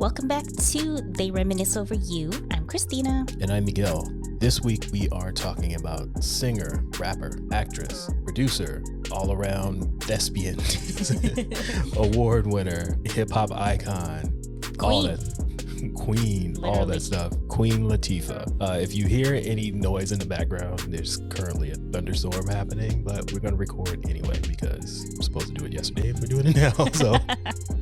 Welcome back to They Reminisce Over You. I'm Christina. And I'm Miguel. This week we are talking about singer, rapper, actress, producer, all-around thespian, award winner, hip-hop icon, all that. Queen, Literally. all that stuff. Queen Latifah. If you hear any noise in the background, there's currently a thunderstorm happening, but we're going to record anyway because we're supposed to do it yesterday and we're doing it now. So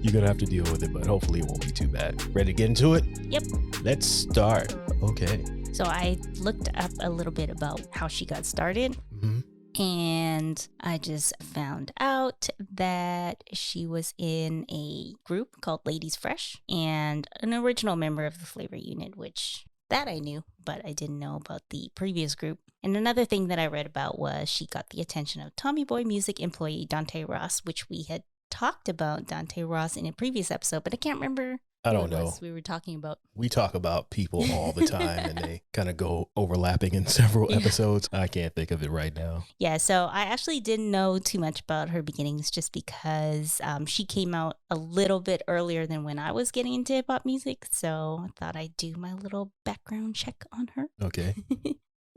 you're going to have to deal with it, but hopefully it won't be too bad. Ready to get into it? Yep. Let's start. Okay. So I looked up a little bit about how she got started. Mm-hmm. And I just found out that she was in a group called Ladies Fresh and an original member of the Flavor Unit, which that I knew, but I didn't know about the previous group. And another thing that I read about was she got the attention of Tommy Boy Music employee Dante Ross, which we had talked about Dante Ross in a previous episode, but I can't remember. I don't know. We were talking about. We talk about people all the time and they kind of go overlapping in several episodes. I can't think of it right now. Yeah, so I actually didn't know too much about her beginnings just because she came out a little bit earlier than when I was getting into hip hop music. So I thought I'd do my little background check on her. Okay.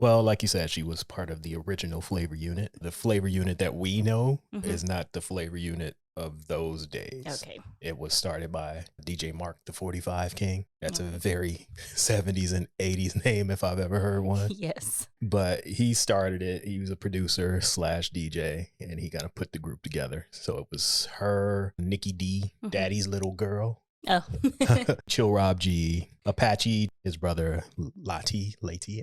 Well, like you said, she was part of the original Flavor Unit. The Flavor Unit that we know is not the Flavor Unit of those days. Okay. It was started by DJ Mark, the 45 King. That's a very 70s and 80s name if I've ever heard one. Yes. But he started it. He was a producer / DJ, and he kind of put the group together. So it was her, Nikki D, Daddy's Little Girl, Oh. Chill Rob G, Apache, his brother Lati,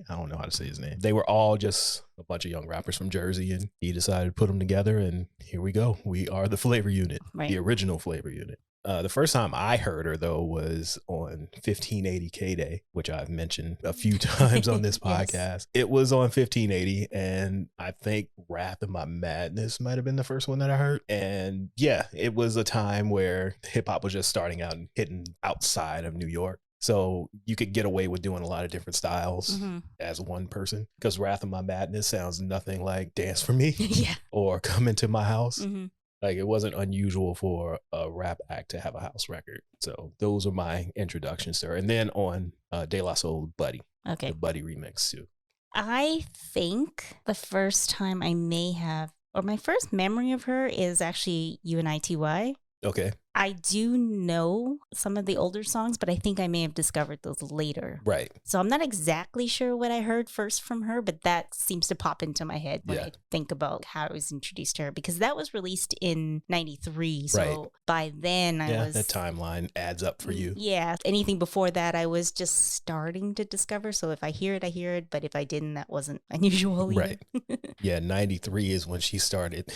I don't know how to say his name. They were all just a bunch of young rappers from Jersey, and he decided to put them together, and here we go. We are the Flavor Unit, Right. the original Flavor Unit. The first time I heard her, though, was on 1580 K-Day, which I've mentioned a few times on this podcast. Yes. It was on 1580, and I think Wrath of My Madness might have been the first one that I heard. And yeah, it was a time where hip-hop was just starting out and hitting outside of New York. So you could get away with doing a lot of different styles as one person, because Wrath of My Madness sounds nothing like Dance for Me Yeah. or Come Into My House. Mm-hmm. Like, it wasn't unusual for a rap act to have a house record. So those are my introductions to her. And then on De La Soul, Buddy. Okay. The Buddy remix too. I think the first time I may have, or my first memory of her is actually U.N.I.T.Y. Okay. I do know some of the older songs, but I think I may have discovered those later. Right. So I'm not exactly sure what I heard first from her, but that seems to pop into my head when I think about how I was introduced to her, because that was released in 93. So by then I was... that timeline adds up for you. Yeah. Anything before that, I was just starting to discover. So if I hear it, I hear it. But if I didn't, that wasn't unusual either. Right. Yeah, 93 is when she started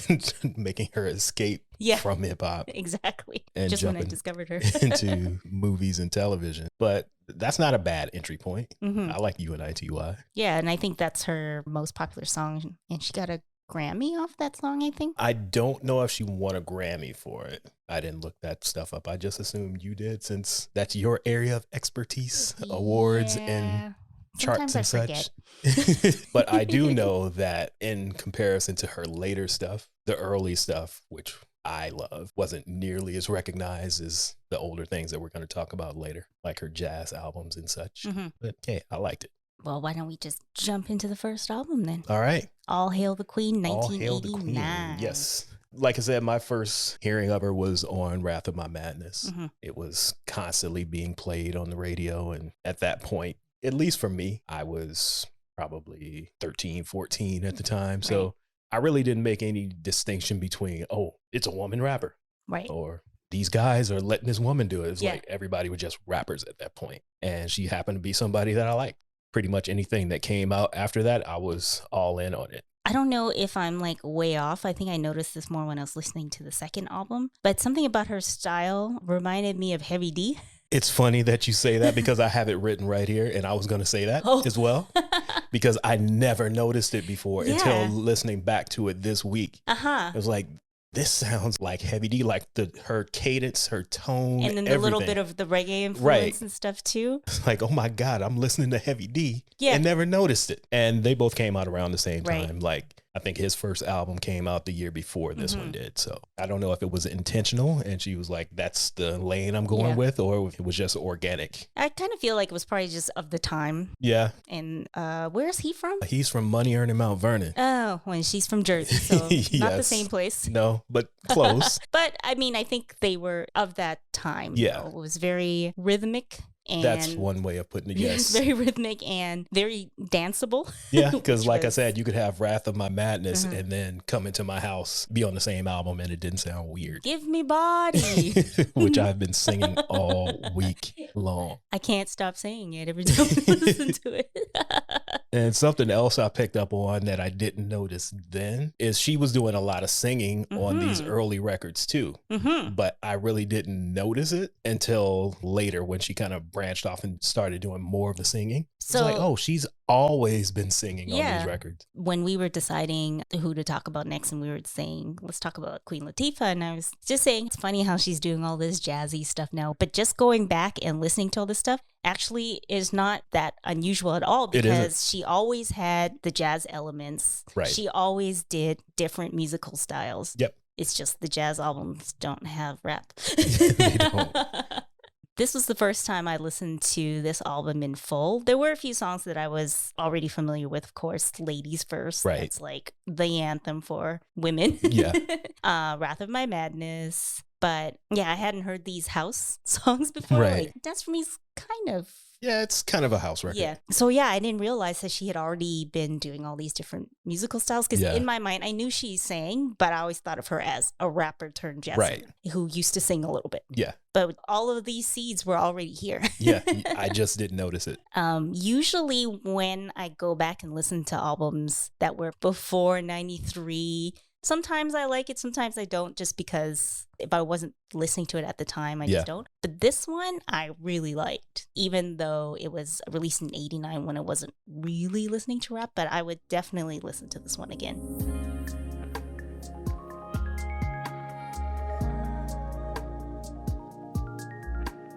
making her escape from hip hop. Exactly. And just when I discovered her. into movies and television. But that's not a bad entry point. I like U.N.I.T.Y. Yeah, and I think that's her most popular song. And she got a Grammy off that song, I think. I don't know if she won a Grammy for it. I didn't look that stuff up. I just assumed you did, since that's your area of expertise, awards and charts and such. But I do know that in comparison to her later stuff, the early stuff, which I love, wasn't nearly as recognized as the older things that we're going to talk about later, like her jazz albums and such. But hey, I liked it. Well, why don't we just jump into the first album then? All right. All Hail the Queen, 1989. All Hail the Queen. Yes. Like I said, my first hearing of her was on Wrath of My Madness. It was constantly being played on the radio. And at that point, at least for me, I was probably 13, 14 at the time. So I really didn't make any distinction between, oh, it's a woman rapper. Right. Or these guys are letting this woman do it. It's like everybody was just rappers at that point. And she happened to be somebody that I liked. Pretty much anything that came out after that, I was all in on it. I don't know if I'm like way off. I think I noticed this more when I was listening to the second album. But something about her style reminded me of Heavy D. It's funny that you say that because I have it written right here, and I was going to say that as well, because I never noticed it before until listening back to it this week. It was like, this sounds like Heavy D, like her cadence, her tone, and then the little bit of the reggae influence and stuff too. It's like, oh my God, I'm listening to Heavy D and never noticed it. And they both came out around the same time. Like I think his first album came out the year before this one did. So I don't know if it was intentional and she was like, that's the lane I'm going with, or if it was just organic. I kind of feel like it was probably just of the time. Yeah. And where is he from? He's from Money Earning Mount Vernon. Oh, when she's from Jersey. So yes. Not the same place. No, but close. But I mean, I think they were of that time. Yeah. It was very rhythmic. And that's one way of putting it, yes. Very rhythmic and very danceable. Yeah, because like I said, you could have Wrath of My Madness and then Come Into My House be on the same album and it didn't sound weird. Give me body. Which I've been singing all week long. I can't stop saying it every time I listen to it. And something else I picked up on that I didn't notice then is she was doing a lot of singing on these early records too. But I really didn't notice it until later when she kind of branched off and started doing more of the singing. So it's like, oh, she's always been singing on these records. When we were deciding who to talk about next and we were saying, let's talk about Queen Latifah. And I was just saying, it's funny how she's doing all this jazzy stuff now. But just going back and listening to all this stuff actually is not that unusual at all because she always had the jazz elements. Right. She always did different musical styles. Yep. It's just the jazz albums don't have rap. They don't. This was the first time I listened to this album in full. There were a few songs that I was already familiar with, of course. Ladies First. Right. That's like the anthem for women. Yeah. Wrath of My Madness. But yeah, I hadn't heard these house songs before. Right. Like, Dance For Me is kind of... Yeah, it's kind of a house record. Yeah. So yeah, I didn't realize that she had already been doing all these different musical styles. Because in my mind, I knew she sang, but I always thought of her as a rapper turned jazz singer who used to sing a little bit. Yeah. But all of these seeds were already here. Yeah, I just didn't notice it. Usually when I go back and listen to albums that were before 93, sometimes I like it, sometimes I don't, just because if I wasn't listening to it at the time, I just don't. But this one I really liked, even though it was released in 89 when I wasn't really listening to rap, but I would definitely listen to this one again.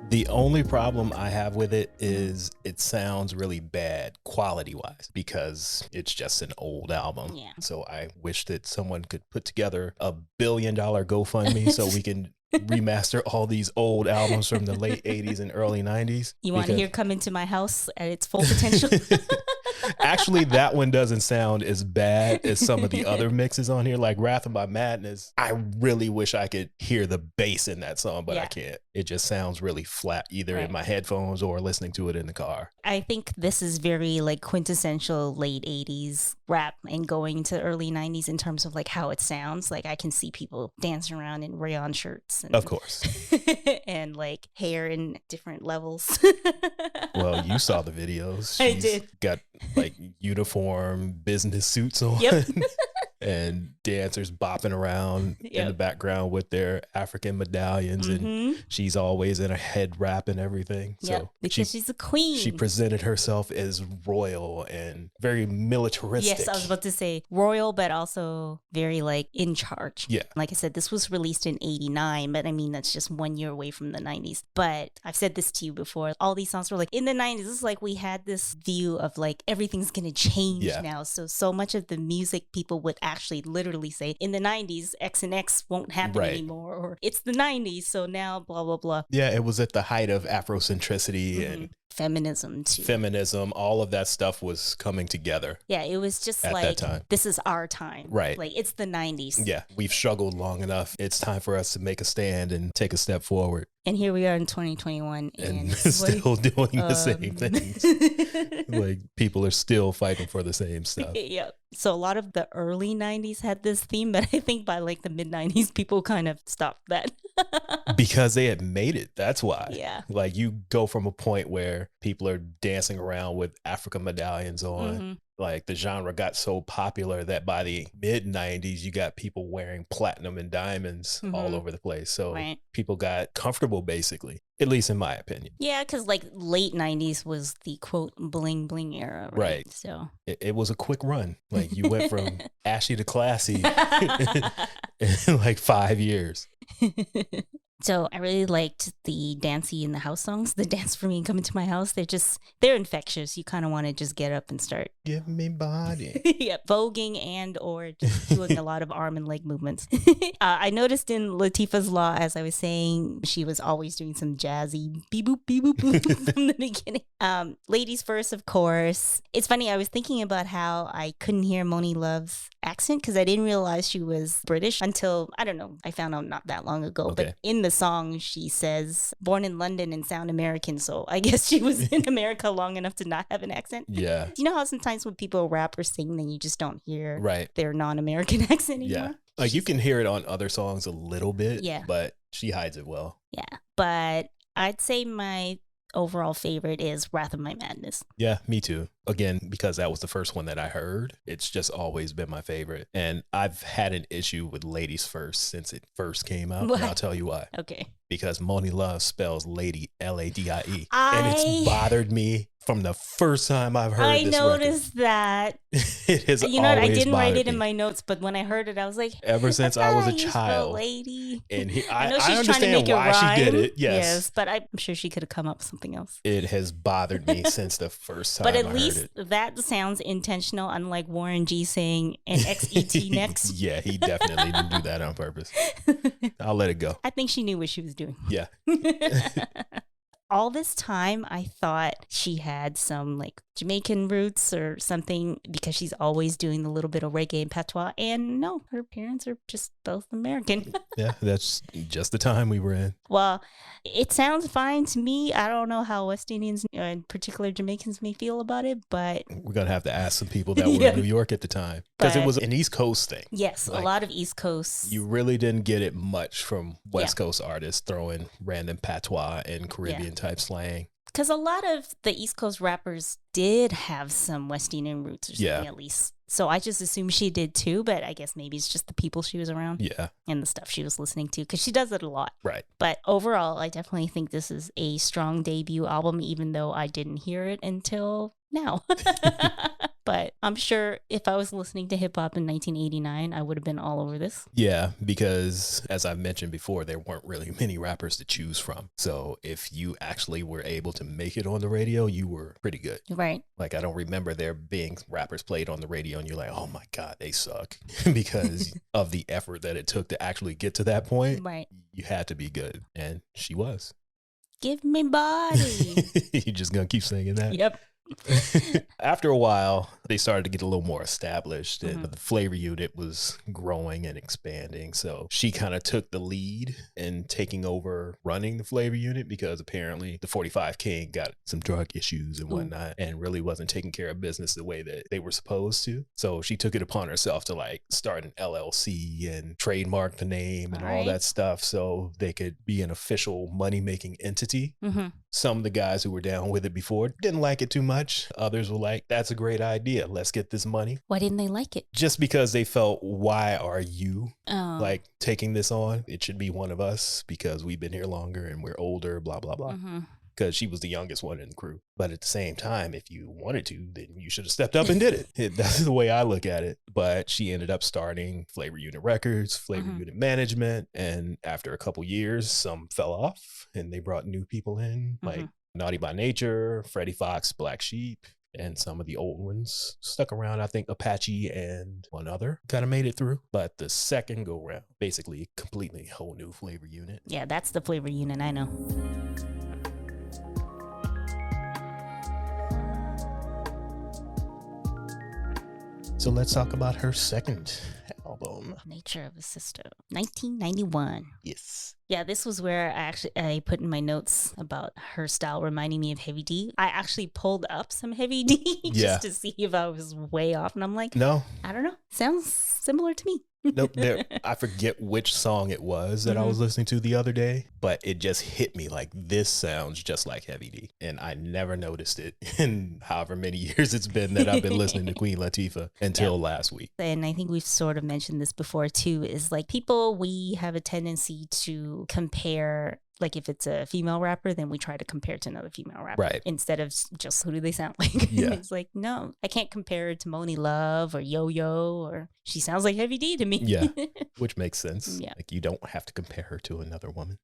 The only problem I have with it is it sounds really bad quality-wise because it's just an old album. Yeah. So I wish that someone could put together a $1 billion GoFundMe so we can remaster all these old albums from the late 80s and early 90s. You want to hear Come Into My House at its full potential? Actually, that one doesn't sound as bad as some of the other mixes on here, like Wrath of My Madness. I really wish I could hear the bass in that song, but I can't. It just sounds really flat, either in my headphones or listening to it in the car. I think this is very like quintessential late 80s rap and going to early 90s in terms of like how it sounds. Like I can see people dancing around in rayon shirts. And, of course. And like hair in different levels. Well, you saw the videos. I did. Got like uniform business suits on. Yep. And dancers bopping around in the background with their African medallions. And she's always in a head wrap and everything. So because she's a queen. She presented herself as royal and very militaristic. Yes, I was about to say royal, but also very like in charge. Yeah. Like I said, this was released in 89, but I mean, that's just 1 year away from the 90s. But I've said this to you before. All these songs were like in the 90s. It's like we had this view of like everything's going to change now. So much of the music people would actually literally say in the 90s X and X won't happen anymore, or it's the 90s, so now blah blah blah. Yeah, it was at the height of Afrocentricity and feminism too. Feminism, all of that stuff was coming together. Yeah, it was just at like that time. This is our time. Right. Like it's the 90s. Yeah, we've struggled long enough. It's time for us to make a stand and take a step forward. And here we are in 2021 and still doing the same things. Like people are still fighting for the same stuff. Yeah. So a lot of the early 90s had this theme, but I think by like the mid 90s, people kind of stopped that. Because they had made it. That's why. Yeah. Like you go from a point where people are dancing around with African medallions on. Like the genre got so popular that by the mid 90s, you got people wearing platinum and diamonds all over the place. So people got comfortable, basically, at least in my opinion. Yeah, because like late 90s was the quote bling bling era. Right. So it was a quick run. Like you went from ashy to classy in like 5 years. So I really liked the dancey in the house songs. The Dance for Me and Come Into My House. They're infectious. You kind of want to just get up and start. Give me body. Yeah, voguing and or just doing a lot of arm and leg movements. I noticed in Latifah's Law, as I was saying, she was always doing some jazzy beep boop boop from the beginning. Ladies first, of course. It's funny. I was thinking about how I couldn't hear Moni Love's accent because I didn't realize she was British until, I don't know, I found out not that long ago. Okay. But in the song, she says, born in London and sound American. So I guess she was in America long enough to not have an accent. Yeah. You know how sometimes when people rap or sing, then you just don't hear Right. their non-American accent anymore? Yeah. Like you can hear it on other songs a little bit, Yeah. but she hides it well. Yeah. But I'd say my overall favorite is Wrath of My Madness. Yeah, me too. Again, because that was the first one that I heard. It's just always been my favorite. And I've had an issue with Ladies First since it first came out. What? And I'll tell you why. Okay. Because Moni Love spells lady Ladie. And it's bothered me from the first time I've heard this record. I noticed that. It has You know what? I didn't write it me. in my notes, but when I heard it, I was like, ever since I was a child. Lady. And I know she's I trying to understand make it why rhyme. she did it. Yes. But I'm sure she could have come up with something else. It has bothered me since the first time But at I least heard it. that sounds intentional, unlike Warren G saying an XET next. Yeah, he definitely didn't do that on purpose. I'll let it go. I think she knew what she was doing. Yeah. All this time, I thought she had some like Jamaican roots or something because she's always doing the little bit of reggae and patois. And no, her parents are just both American. Yeah, that's just the time we were in. Well, it sounds fine to me. I don't know how West Indians, in particular Jamaicans, may feel about it, but We're going to have to ask some people that were Yeah. in New York at the time. Because it But- was an East Coast thing. yes, Like, a lot of East Coast. You really didn't get it much from West Coast artists throwing random patois and Caribbean type slang. Because a lot of the East Coast rappers did have some West Indian roots or something at least. So I just assumed she did too, but I guess maybe it's just the people she was around Yeah, and the stuff she was listening to because she does it a lot. right. But overall, I definitely think this is a strong debut album, even though I didn't hear it until now. But I'm sure if I was listening to hip hop in 1989, I would have been all over this. Yeah, because as I've mentioned before, there weren't really many rappers to choose from. So if you actually were able to make it on the radio, you were pretty good. Right. Like, I don't remember there being rappers played on the radio and you're like, oh my God, they suck. Because of the effort that it took to actually get to that point. Right. You had to be good. And she was. Give me body. You're just going to keep singing that? Yep. After a while, they started to get a little more established and Mhm. the flavor unit was growing and expanding. So she kind of took the lead in taking over running the flavor unit because apparently the 45 King got some drug issues and whatnot and really wasn't taking care of business the way that they were supposed to. So she took it upon herself to like start an LLC and trademark the name and all that stuff so they could be an official money-making entity. Mm-hmm. Some of the guys who were down with it before didn't like it too much. Others were like, that's a great idea. Let's get this money. Why didn't they like it? Just because they felt, why are you Oh. like taking this on? It should be one of us because we've been here longer and we're older, blah, blah, blah. Mm-hmm. Because she was the youngest one in the crew. But at the same time, if you wanted to, then you should have stepped up and did it. That's the way I look at it. But she ended up starting Flavor Unit Records, Flavor Unit Management. And after a couple years, some fell off and they brought new people in, like Naughty by Nature, Freddie Fox, Black Sheep. And some of the old ones stuck around. I think Apache and one other kind of made it through. But the second go round, basically completely whole new Flavor Unit. Yeah, that's the Flavor Unit I know. So let's talk about her second album. Nature of a Sister, 1991. Yes. Yeah, this was where I put in my notes about her style reminding me of Heavy D. I actually pulled up some Heavy D just to see if I was way off. And I'm like, no, I don't know. Sounds similar to me. Nope. I forget which song it was that I was listening to the other day, but it just hit me like this sounds just like Heavy D. And I never noticed it in however many years it's been that I've been listening to Queen Latifah until last week. And I think we've sort of mentioned this before too, is like people, we have a tendency to compare, like if it's a female rapper, then we try to compare to another female rapper. Right. Instead of just who do they sound like? Yeah. It's like, no, I can't compare it to Moni Love or Yo-Yo, or she sounds like Heavy D to me. Yeah. Which makes sense. Yeah. Like you don't have to compare her to another woman.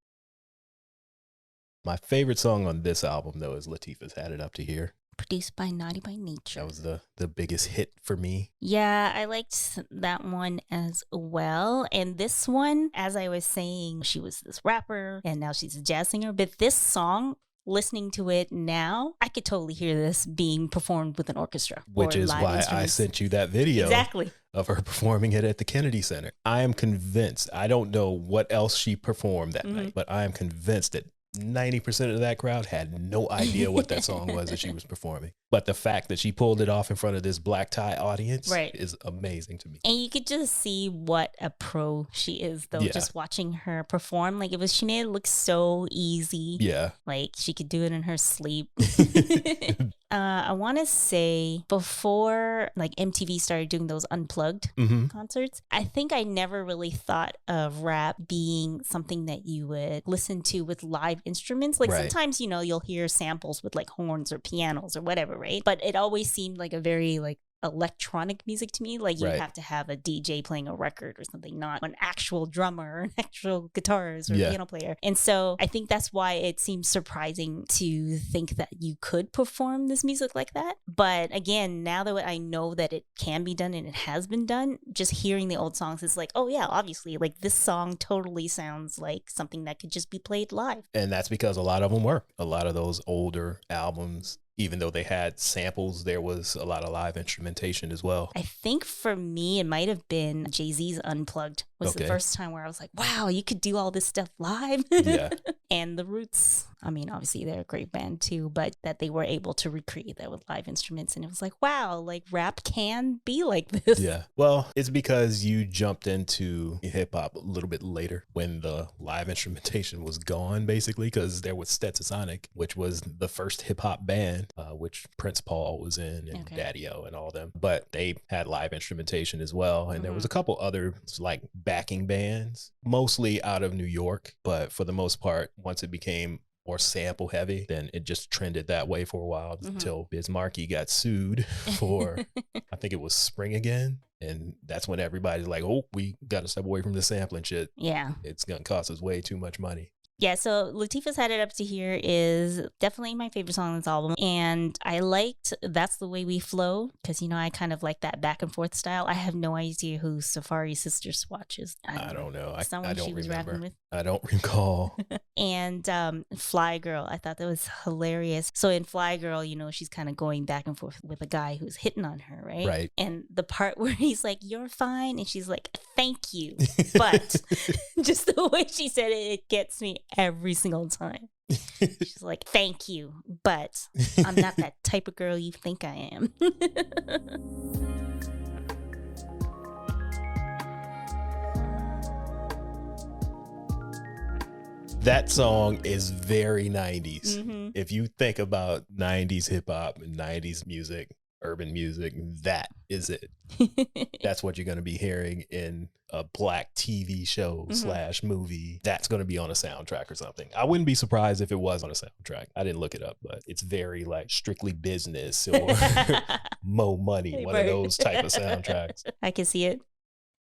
My favorite song on this album, though, is Latifah's Had It Up to Here. Produced by Naughty by Nature. That was the biggest hit for me. Yeah, I liked that one as well. And this one, as I was saying, she was this rapper and now she's a jazz singer. But this song, listening to it now, I could totally hear this being performed with an orchestra. Which is why I sent you that video. Exactly. Of her performing it at the Kennedy Center. I am convinced, I don't know what else she performed that night, but I am convinced that 90% of that crowd had no idea what that song was that she was performing. But the fact that she pulled it off in front of this black tie audience is amazing to me. And you could just see what a pro she is, though, just watching her perform. Like, she made it look so easy. Yeah. Like, she could do it in her sleep. I want to say before like MTV started doing those unplugged concerts, I think I never really thought of rap being something that you would listen to with live instruments. Like sometimes, you'll hear samples with like horns or pianos or whatever, right? But it always seemed like a very like electronic music to me. Like you have to have a DJ playing a record or something, not an actual drummer or an actual guitarist or piano player. And so I think that's why it seems surprising to think that you could perform this music like that. But again, now that I know that it can be done and it has been done, just hearing the old songs is like, oh yeah, obviously, like this song totally sounds like something that could just be played live. And that's because a lot of them were. A lot of those older albums, even though they had samples, there was a lot of live instrumentation as well. I think for me, it might have been Jay-Z's Unplugged was the first time where I was like, wow, you could do all this stuff live. Yeah. And the Roots, I mean, obviously they're a great band too, but that they were able to recreate that with live instruments. And it was like, wow, like rap can be like this. Yeah. Well, it's because you jumped into hip hop a little bit later when the live instrumentation was gone, basically, because there was Stetsasonic, which was the first hip hop band, which Prince Paul was in and Daddy-O and all them. But they had live instrumentation as well. And there was a couple other like backing bands, mostly out of New York. But for the most part, once it became more sample heavy, then it just trended that way for a while until Biz Markie got sued for, I think it was Spring Again. And that's when everybody's like, oh, we got to step away from the sampling shit. Yeah. It's going to cost us way too much money. Yeah, so Latifah's Had It Up to Here is definitely my favorite song on this album. And I liked That's the Way We Flow because, I kind of like that back and forth style. I have no idea who Safari Sister Swatch is. I don't know. Someone I don't she was remember. rapping with. I don't recall. And Fly Girl, I thought that was hilarious. So in Fly Girl, she's kind of going back and forth with a guy who's hitting on her, right? Right. And the part where he's like, you're fine. And she's like, thank you. But just the way she said it, it gets me every single time. She's like, thank you, but I'm not that type of girl you think I am. That song is very 90s. If you think about 90s hip hop and 90s music, urban music, that is it. That's what you're going to be hearing in a black TV show / movie. That's going to be on a soundtrack or something. I wouldn't be surprised if it was on a soundtrack. I didn't look it up, but it's very like Strictly Business or Mo Money, one of those type of soundtracks. I can see it.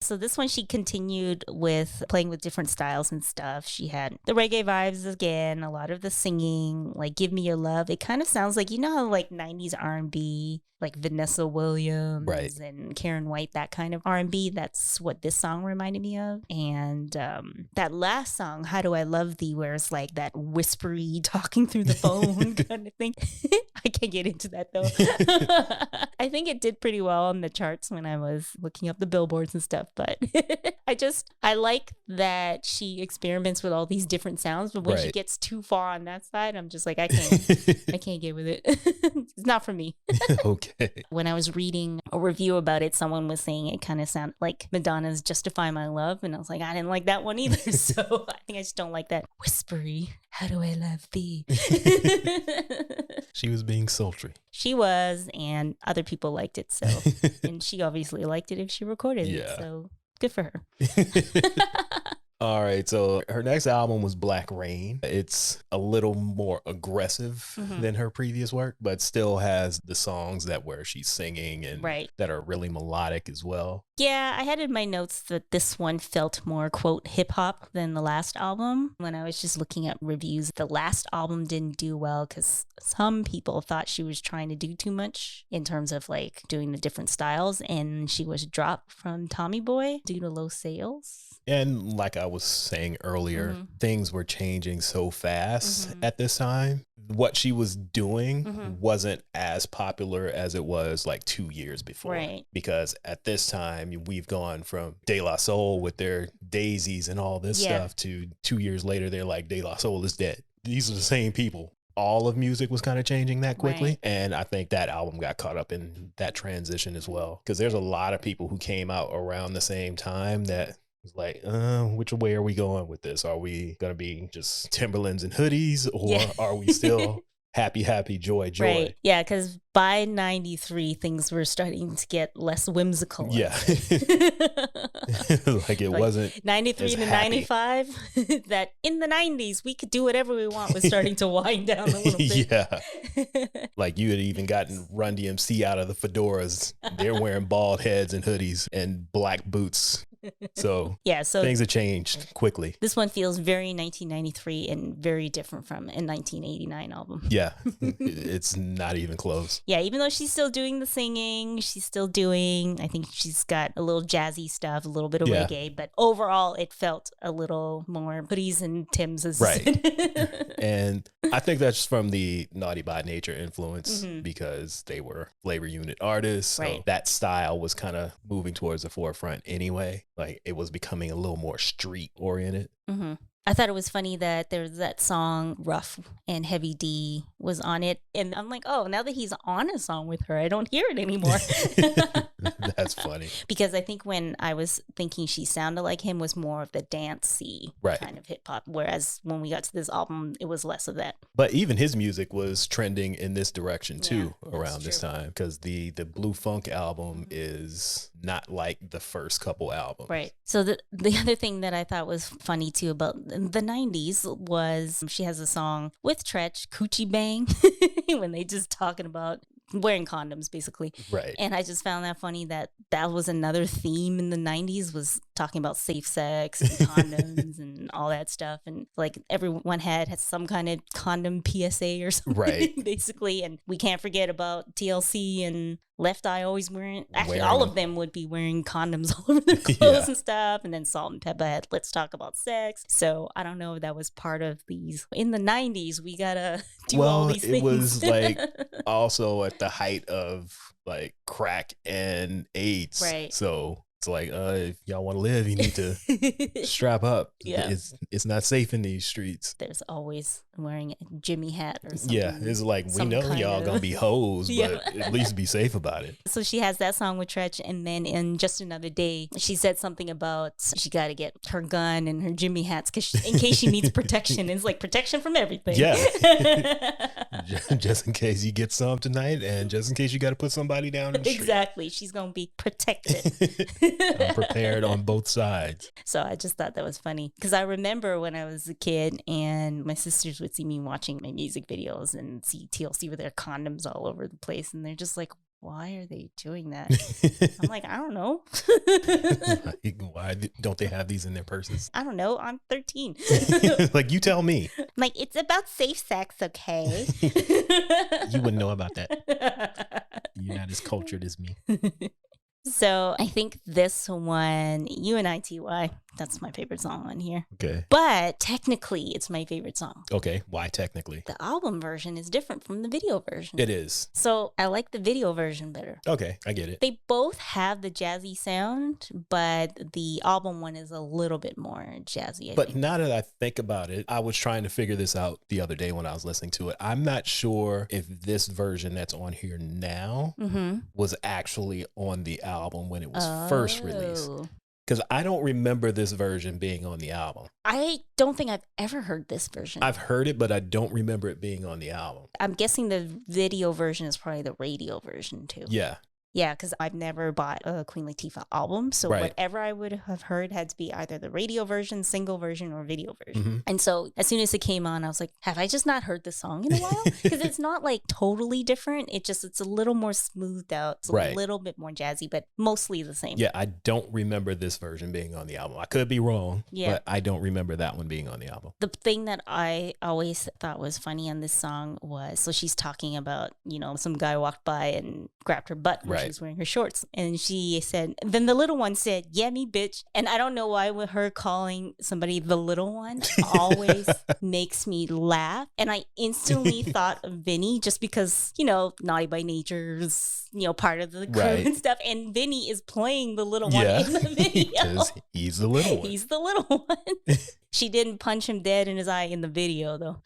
So this one, she continued with playing with different styles and stuff. She had the reggae vibes again, a lot of the singing, like Give Me Your Love. It kind of sounds like, how like 90s R&B, like Vanessa Williams and Karen White, that kind of R&B. That's what this song reminded me of. And that last song, How Do I Love Thee, where it's like that whispery talking through the phone kind of thing. I can't get into that though. I think it did pretty well on the charts when I was looking up the billboards and stuff. But I like that she experiments with all these different sounds. But when she gets too far on that side, I'm just like, I can't get with it. It's not for me. Okay. When I was reading a review about it, someone was saying it kind of sounded like Madonna's Justify My Love. And I was like, I didn't like that one either. So I think I just don't like that whispery, how do I love thee? She was being sultry. She was, and other people liked it. So, and she obviously liked it if she recorded it. So good for her. All right, so her next album was Black Rain. It's a little more aggressive than her previous work, but still has the songs that where she's singing and that are really melodic as well. Yeah, I had in my notes that this one felt more, quote, hip hop than the last album. When I was just looking at reviews, the last album didn't do well because some people thought she was trying to do too much in terms of like doing the different styles, and she was dropped from Tommy Boy due to low sales. And like I was saying earlier, things were changing so fast at this time. What she was doing wasn't as popular as it was like 2 years before. Right. Because at this time, we've gone from De La Soul with their daisies and all this stuff to 2 years later, they're like, De La Soul is dead. These are the same people. All of music was kind of changing that quickly. And I think that album got caught up in that transition as well. Because there's a lot of people who came out around the same time that was like, which way are we going with this? Are we going to be just Timberlands and hoodies, or are we still happy, joy? Right. Yeah, because by 93, things were starting to get less whimsical. Yeah. Like it wasn't 93 to 95, that in the 90s, we could do whatever we want was starting to wind down a little bit. Yeah. Like you had even gotten Run DMC out of the fedoras. They're wearing bald heads and hoodies and black boots. So so things have changed quickly. This one feels very 1993 and very different from a 1989 album. Yeah, it's not even close. Yeah, even though she's still doing the singing, she's still doing, I think she's got a little jazzy stuff, a little bit of reggae, but overall it felt a little more hoodies and Tim's. Right. And I think that's from the Naughty by Nature influence because they were flavor unit artists. So that style was kind of moving towards the forefront anyway. Like it was becoming a little more street oriented. I thought it was funny that there was that song Rough and Heavy D was on it. And I'm like, oh, now that he's on a song with her, I don't hear it anymore. That's funny. Because I think when I was thinking she sounded like him was more of the dancey kind of hip hop. Whereas when we got to this album, it was less of that. But even his music was trending in this direction too around this time. Because the Blue Funk album is not like the first couple albums. Right. So the other thing that I thought was funny too about the 90s was she has a song with Tretch, Coochie Bang, when they just talking about wearing condoms basically. Right. And I just found that funny that was another theme in the 90s, was talking about safe sex and condoms and all that stuff. And like everyone had some kind of condom PSA or something, basically. And we can't forget about TLC and Left Eye always wearing all of them would be wearing condoms all over their clothes and stuff. And then Salt and Pepper had Let's Talk About Sex. So I don't know if that was part of these. In the 90s, we gotta do all these things. Well, it was like also at the height of like crack and AIDS. Right. So it's like, if y'all want to live, you need to strap up. Yeah. It's not safe in these streets. There's always wearing a Jimmy hat or something. Yeah, it's like, we know y'all gonna be hoes, but at least be safe about it. So she has that song with Tretch, and then in Just Another Day, she said something about she got to get her gun and her Jimmy hats in case she needs protection. It's like protection from everything. Yeah. Just in case you get some tonight, and just in case you got to put somebody down in the street. Exactly. She's gonna be protected. I'm prepared on both sides. So I just thought that was funny because I remember when I was a kid and my sisters would see me watching my music videos and see TLC with their condoms all over the place, and they're just like, why are they doing that? I'm like, I don't know. Why don't they have these in their purses? I don't know. I'm 13. Like, you tell me. Like, it's about safe sex, okay? You wouldn't know about that. You're not as cultured as me. So I think this one, U.N.I.T.Y, that's my favorite song on here. Okay. But technically, it's my favorite song. Okay. Why technically? The album version is different from the video version. It is. So I like the video version better. Okay. I get it. They both have the jazzy sound, but the album one is a little bit more jazzy, I think. Now that I think about it, I was trying to figure this out the other day when I was listening to it. I'm not sure if this version that's on here now was actually on the album when it was first released. Because I don't remember this version being on the album. I don't think I've ever heard this version. I've heard it, but I don't remember it being on the album. I'm guessing the video version is probably the radio version too. Yeah. Yeah, because I've never bought a Queen Latifah album. So whatever I would have heard had to be either the radio version, single version, or video version. And so as soon as it came on, I was like, have I just not heard this song in a while? Because it's not like totally different. It's a little more smoothed out. It's a little bit more jazzy, but mostly the same. Yeah, I don't remember this version being on the album. I could be wrong, but I don't remember that one being on the album. The thing that I always thought was funny on this song was, so she's talking about, some guy walked by and grabbed her butt when she was wearing her shorts. And she said, then the little one said, yeah, me bitch. And I don't know why with her calling somebody the little one always makes me laugh. And I instantly thought of Vinny just because, Naughty by Nature's, part of the crew and stuff. And Vinny is playing the little one in the video. Because he's the little one. He's the little one. She didn't punch him dead in his eye in the video, though.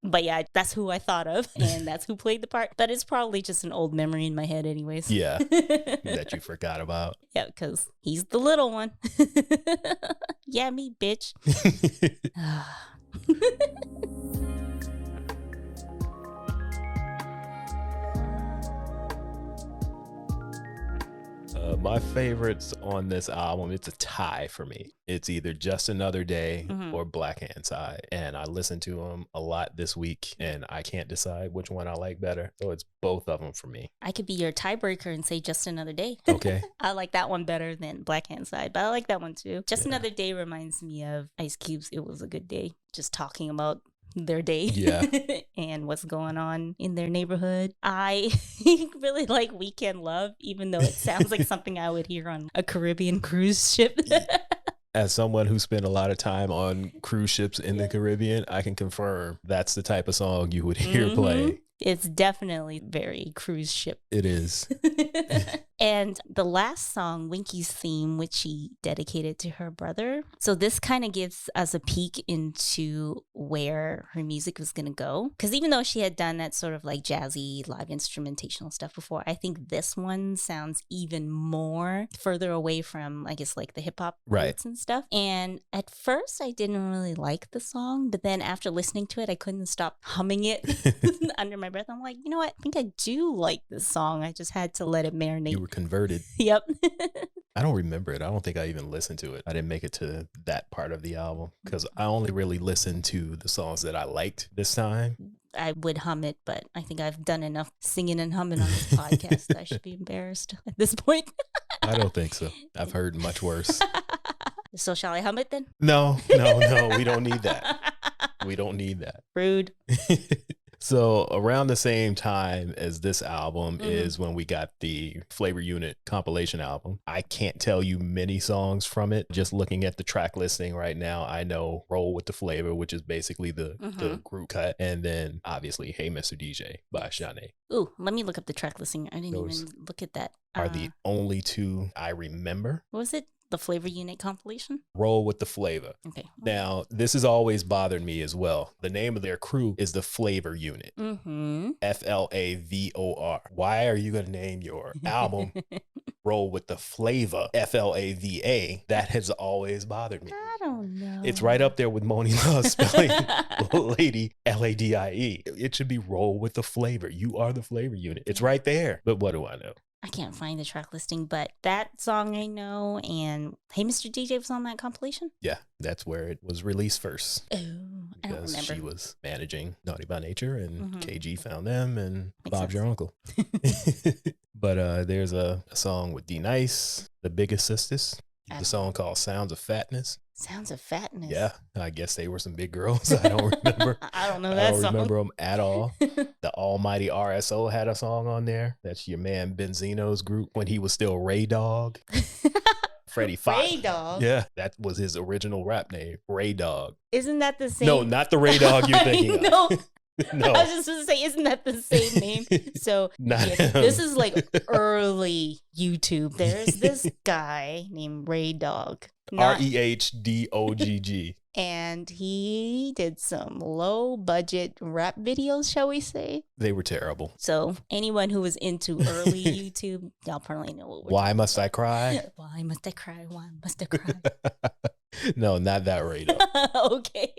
But yeah, that's who I thought of, and that's who played the part. But it's probably just an old memory in my head anyways. Yeah, that you forgot about. Yeah, because he's the little one. Yeah, me, bitch. My favorites on this album, it's a tie for me. It's either Just Another Day or Black Hand Side. And I listened to them a lot this week and I can't decide which one I like better. So it's both of them for me. I could be your tiebreaker and say Just Another Day. Okay. I like that one better than Black Hand Side, but I like that one too. Just Another Day reminds me of Ice Cube's It Was a Good Day. Just talking about their day and what's going on in their neighborhood. I really like Weekend Love, even though it sounds like something I would hear on a Caribbean cruise ship. As someone who spent a lot of time on cruise ships in the Caribbean, I can confirm that's the type of song you would hear playing. It's definitely very cruise ship. It is. And the last song, Winky's Theme, which she dedicated to her brother. So this kind of gives us a peek into where her music was going to go. Because even though she had done that sort of like jazzy live instrumentational stuff before, I think this one sounds even more further away from, I guess, like the hip hop roots and stuff. And at first I didn't really like the song, but then after listening to it, I couldn't stop humming it under my breath. I'm like, you know what? I think I do like this song. I just had to let it marinate. You were converted. Yep. I don't remember it. I don't think I even listened to it. I didn't make it to that part of the album because I only really listened to the songs that I liked this time. I would hum it, but I think I've done enough singing and humming on this podcast that I should be embarrassed at this point. I don't think so. I've heard much worse. So shall I hum it then? No. We don't need that. We don't need that. Rude. So around the same time as this album is when we got the Flavor Unit compilation album. I can't tell you many songs from it. Just looking at the track listing right now, I know Roll with the Flavor, which is basically the group cut. And then obviously Hey Mr. DJ by Shanae. Ooh, let me look up the track listing. I didn't even look at that. Are the only two I remember. What was it? The Flavor Unit compilation? Roll with the Flavor. Okay. Now, this has always bothered me as well. The name of their crew is the Flavor Unit. FLAVOR. Why are you going to name your album Roll with the Flavor FLAVA? That has always bothered me. I don't know. It's right up there with Moni Love spelling Lady LADIE. It should be Roll with the Flavor. You are the Flavor Unit. It's right there. But what do I know? I can't find the track listing, but that song I know, and Hey Mr. DJ was on that compilation? Yeah, that's where it was released first. Oh, I don't remember. Because she was managing Naughty by Nature, and KG found them, and Makes Bob's sense. your uncle. But there's a song with D-Nice, The Biggest Sisters. The song called Sounds of Fatness. Sounds of Fatness. Yeah, I guess they were some big girls. I don't remember. I don't know that song. I don't remember them at all. The Almighty RSO had a song on there. That's your man Benzino's group when he was still Ray Dog. Freddie Fox. Ray Dog? Yeah, that was his original rap name, Ray Dog. Isn't that the same? No, not the Ray Dog you're thinking No. of. No. I was just going to say, isn't that the same name? So this is like early YouTube. There's this guy named Ray Dog. REHDOGG. And he did some low budget rap videos, shall we say? They were terrible. So anyone who was into early YouTube, y'all probably know what we're Why Must I Cry? Why must I cry? Why must I cry? No, not that Ray Dog. Okay.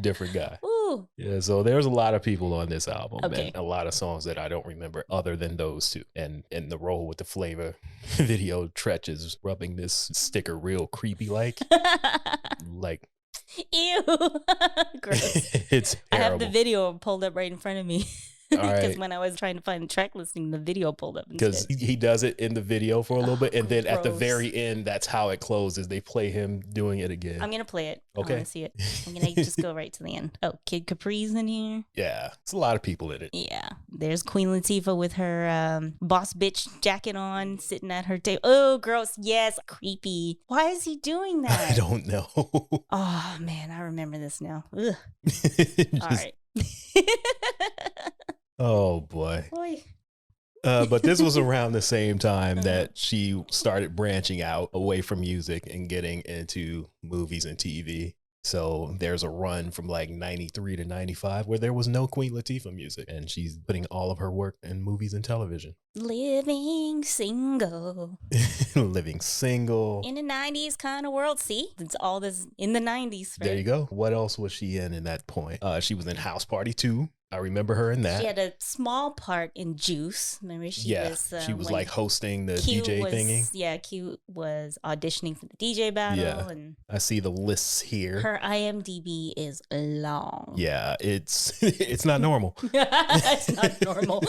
different guy. Ooh. Yeah, so there's a lot of people on this album, Okay. and a lot of songs that I don't remember other than those two. And in the role with the Flavor video, Tretch is rubbing this sticker real creepy like Ew. Gross. It's terrible. I have the video pulled up right in front of me. Because right. when I was trying to find the track listing, the video pulled up. Because he does it in the video for a little bit, and then at the gross. very end, that's how it closes. They play him doing it again. I'm gonna play it. Okay. I want to see it. I'm gonna just go right to the end. Oh, Kid Capri's in here. Yeah, it's a lot of people in it. Yeah, there's Queen Latifah with her boss bitch jacket on, sitting at her table. Oh, gross. Yes, creepy. Why is he doing that? I don't know. Oh man, I remember this now. Ugh. All right. Oh boy. But this was around the same time that she started branching out away from music and getting into movies and TV. So there's a run from like 93 to 95 where there was no Queen Latifah music, and she's putting all of her work in movies and television. Living single. Living single. In the 90s kind of world. See? It's all this in the 90s. Right? There you go. What else was she in that point? She was in House Party 2. I remember her in that. She had a small part in Juice. Remember, she was like hosting the Q DJ thingy. Yeah, Q was auditioning for the DJ battle. Yeah, and I see the lists here. Her IMDb is long. Yeah, it's not normal. It's not normal.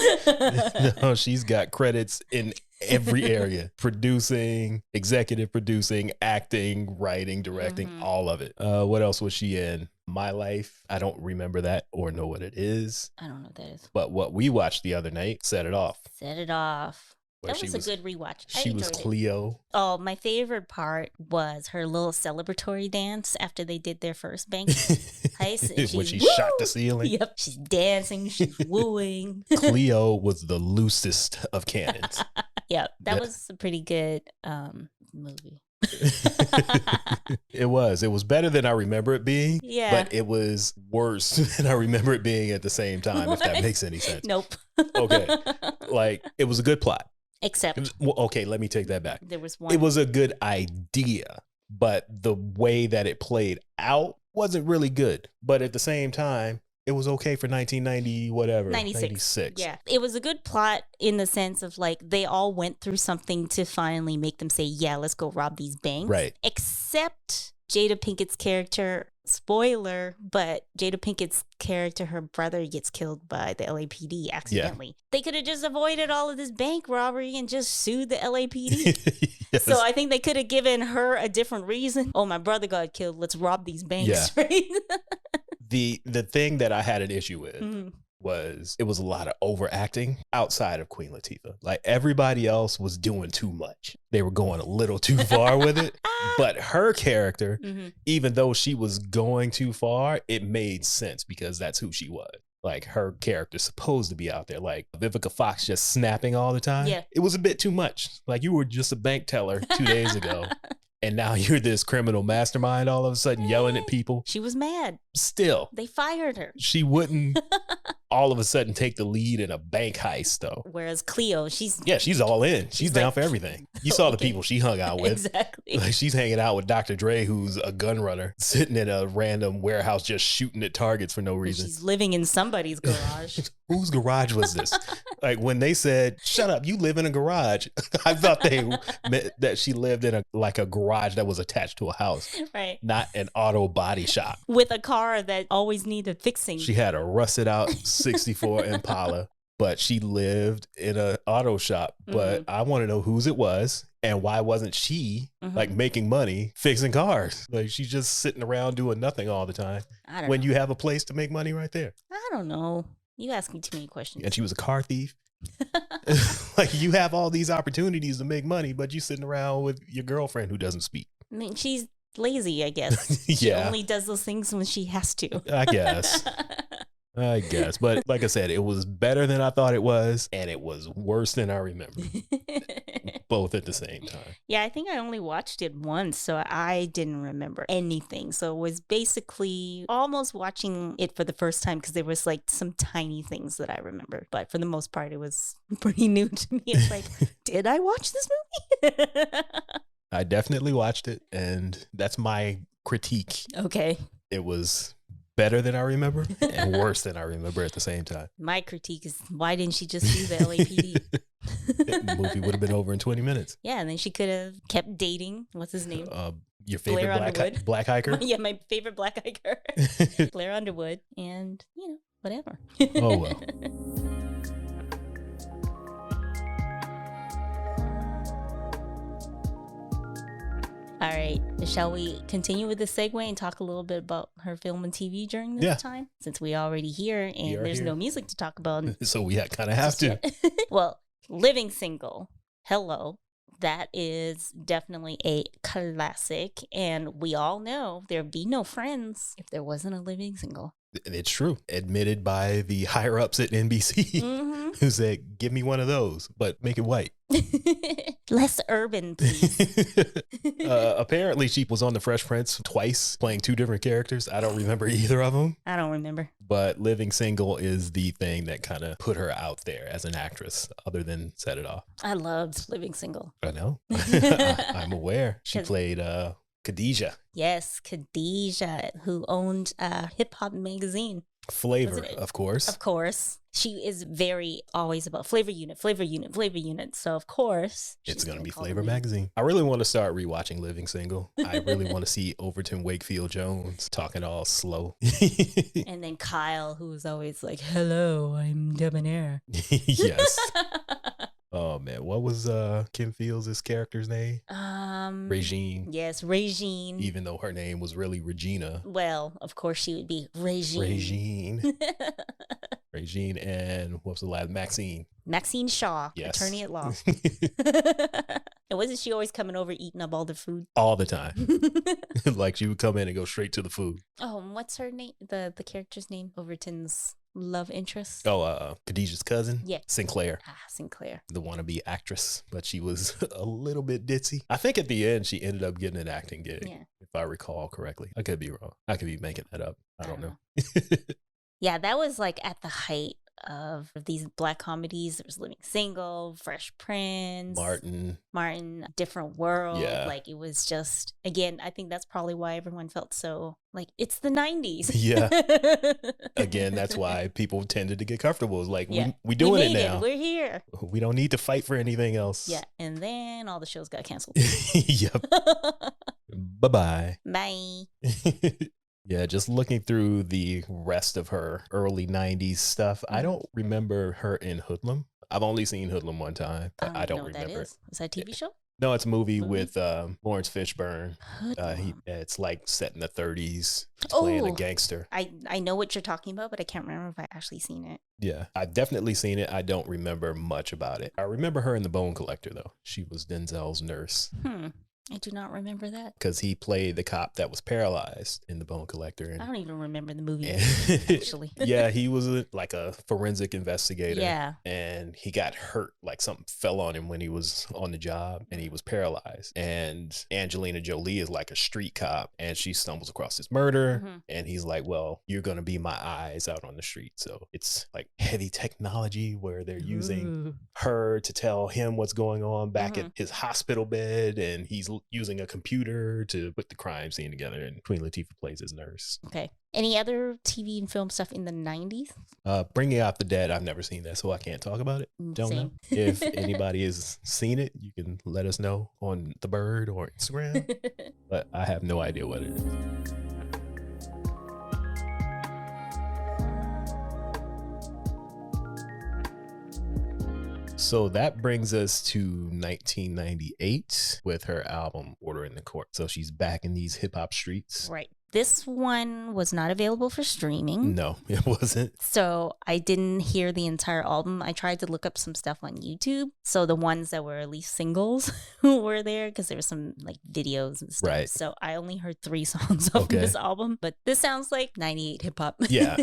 No, she's got credits in every area: producing, executive producing, acting, writing, directing, all of it. What else was she in? My Life. I don't remember that or know what it is. I don't know what that is. But what we watched the other night, Set It Off. Set It Off. That was a good rewatch. She was Cleo. Oh, my favorite part was her little celebratory dance after they did their first bank heist. When she shot the ceiling. Yep. She's dancing. She's wooing. Cleo was the loosest of cannons. Yep. That was a pretty good movie. It was better than I remember it being, but it was worse than I remember it being at the same time. If that makes any sense. Nope. Okay, like it was a good plot, except okay, let me take that back. There was one. It was a good idea, but the way that it played out wasn't really good. But at the same time, it was okay for 1990, whatever. 96. Yeah. It was a good plot in the sense of like they all went through something to finally make them say, yeah, let's go rob these banks. Right. Except Jada Pinkett's character, spoiler, but Jada Pinkett's character, her brother gets killed by the LAPD accidentally. Yeah. They could have just avoided all of this bank robbery and just sued the LAPD. Yes. So I think they could have given her a different reason. Oh, my brother got killed. Let's rob these banks. Yeah. Right? The thing that I had an issue with was it was a lot of overacting outside of Queen Latifah. Like everybody else was doing too much. They were going a little too far with it. But her character, even though she was going too far, it made sense because that's who she was. Like her character's supposed to be out there. Like Vivica Fox just snapping all the time. Yeah. It was a bit too much. Like you were just a bank teller 2 days ago. And now you're this criminal mastermind all of a sudden yelling at people. She was mad. Still. They fired her. She wouldn't all of a sudden take the lead in a bank heist, though. Whereas Cleo, she's all in. She's down for everything. You saw the people she hung out with. Exactly. Like she's hanging out with Dr. Dre, who's a gun runner, sitting in a random warehouse just shooting at targets for no reason. She's living in somebody's garage. Whose garage was this? Like when they said, shut up, you live in a garage. I thought they meant that she lived in a garage that was attached to a house. Right. Not an auto body shop. With a car that always needed fixing. She had a rusted out 64 Impala, but she lived in an auto shop. But I want to know whose it was and why wasn't she like making money fixing cars? Like she's just sitting around doing nothing all the time when you have a place to make money right there. I don't know. You ask me too many questions. And she was a car thief. Like you have all these opportunities to make money, but you sitting around with your girlfriend who doesn't speak. I mean, she's lazy, I guess. Yeah. She only does those things when she has to. I guess. But like I said, it was better than I thought it was, and it was worse than I remember. Both at the same time. Yeah, I think I only watched it once, so I didn't remember anything. So it was basically almost watching it for the first time because there was like some tiny things that I remember. But for the most part, it was pretty new to me. It's like, did I watch this movie? I definitely watched it, and that's my critique. Okay. It was better than I remember and worse than I remember at the same time. My critique is, why didn't she just do the LAPD? The movie would have been over in 20 minutes. Yeah, and then she could have kept dating. What's his name? Your favorite black hiker? Yeah, my favorite black hiker. Blair Underwood. And, whatever. Oh, well. All right. Shall we continue with the segue and talk a little bit about her film and TV during this time? Since we're already here and there's no music to talk about. So we kind of have to. Well, Living Single. Hello. That is definitely a classic. And we all know there'd be no Friends if there wasn't a Living Single. It's true. Admitted by the higher ups at NBC, who said, give me one of those, but make it white. Less urban, please. Apparently, she was on The Fresh Prince twice, playing two different characters. I don't remember either of them. I don't remember. But Living Single is the thing that kind of put her out there as an actress, other than Set It Off. I loved Living Single. I know. I'm aware. She played Khadijah. Yes, Khadijah, who owned a hip hop magazine. Flavor, of course. Of course. She is always about Flavor Unit. So, of course, it's going to be Flavor Magazine. I really want to start rewatching Living Single. I really want to see Overton Wakefield Jones talking all slow. And then Kyle, who was always like, hello, I'm debonair. Yes. Oh man, what was Kim Fields' character's name? Regine. Yes, Regine. Even though her name was really Regina. Well, of course she would be Regine. Regine and what was the last? Maxine Shaw, yes. Attorney at law. And wasn't she always coming over eating up all the food? All the time. Like she would come in and go straight to the food. Oh, and what's her name? The character's name? Overton's love interest? Oh, Khadijah's cousin? Yeah. Sinclair. Sinclair. The wannabe actress, but she was a little bit ditzy. I think at the end she ended up getting an acting gig, if I recall correctly. I could be wrong. I could be making that up. I don't know. Yeah, that was like at the height of these black comedies. There was Living Single, Fresh Prince, Martin, Different World. Yeah. Like it was just, again, I think that's probably why everyone felt so like it's the 90s. Yeah. Again, that's why people tended to get comfortable. It's like, we doing it now. We're here. We don't need to fight for anything else. Yeah. And then all the shows got canceled. Yep. Bye-bye. Bye. Yeah, just looking through the rest of her early 90s stuff, I don't remember her in Hoodlum. I've only seen Hoodlum one time, but I don't remember. Is that a TV show? No, it's a movie with Lawrence Fishburne. It's like set in the 30s. He's playing a gangster. I know what you're talking about, but I can't remember if I actually seen it. Yeah, I've definitely seen it. I don't remember much about it. I remember her in The Bone Collector, though. She was Denzel's nurse. I do not remember that. Because he played the cop that was paralyzed in The Bone Collector. And, I don't even remember the movie, actually. Yeah, he was like a forensic investigator. Yeah. And he got hurt, like something fell on him when he was on the job and he was paralyzed. And Angelina Jolie is like a street cop and she stumbles across this murder. And he's like, well, you're going to be my eyes out on the street. So it's like heavy technology where they're using her to tell him what's going on back at his hospital bed. And he's using a computer to put the crime scene together, and Queen Latifah plays his nurse. Okay. Any other TV and film stuff in the 90s? Bringing Out the Dead, I've never seen that, so I can't talk about it. Don't know. If anybody has seen it, you can let us know on The Bird or Instagram, but I have no idea what it is. So that brings us to 1998 with her album Order in the Court. So she's back in these hip hop streets. Right. This one was not available for streaming. No, it wasn't. So I didn't hear the entire album. I tried to look up some stuff on YouTube. So the ones that were at least singles were there because there were some like videos and stuff. Right. So I only heard 3 songs of this album, but this sounds like 98 hip hop. Yeah.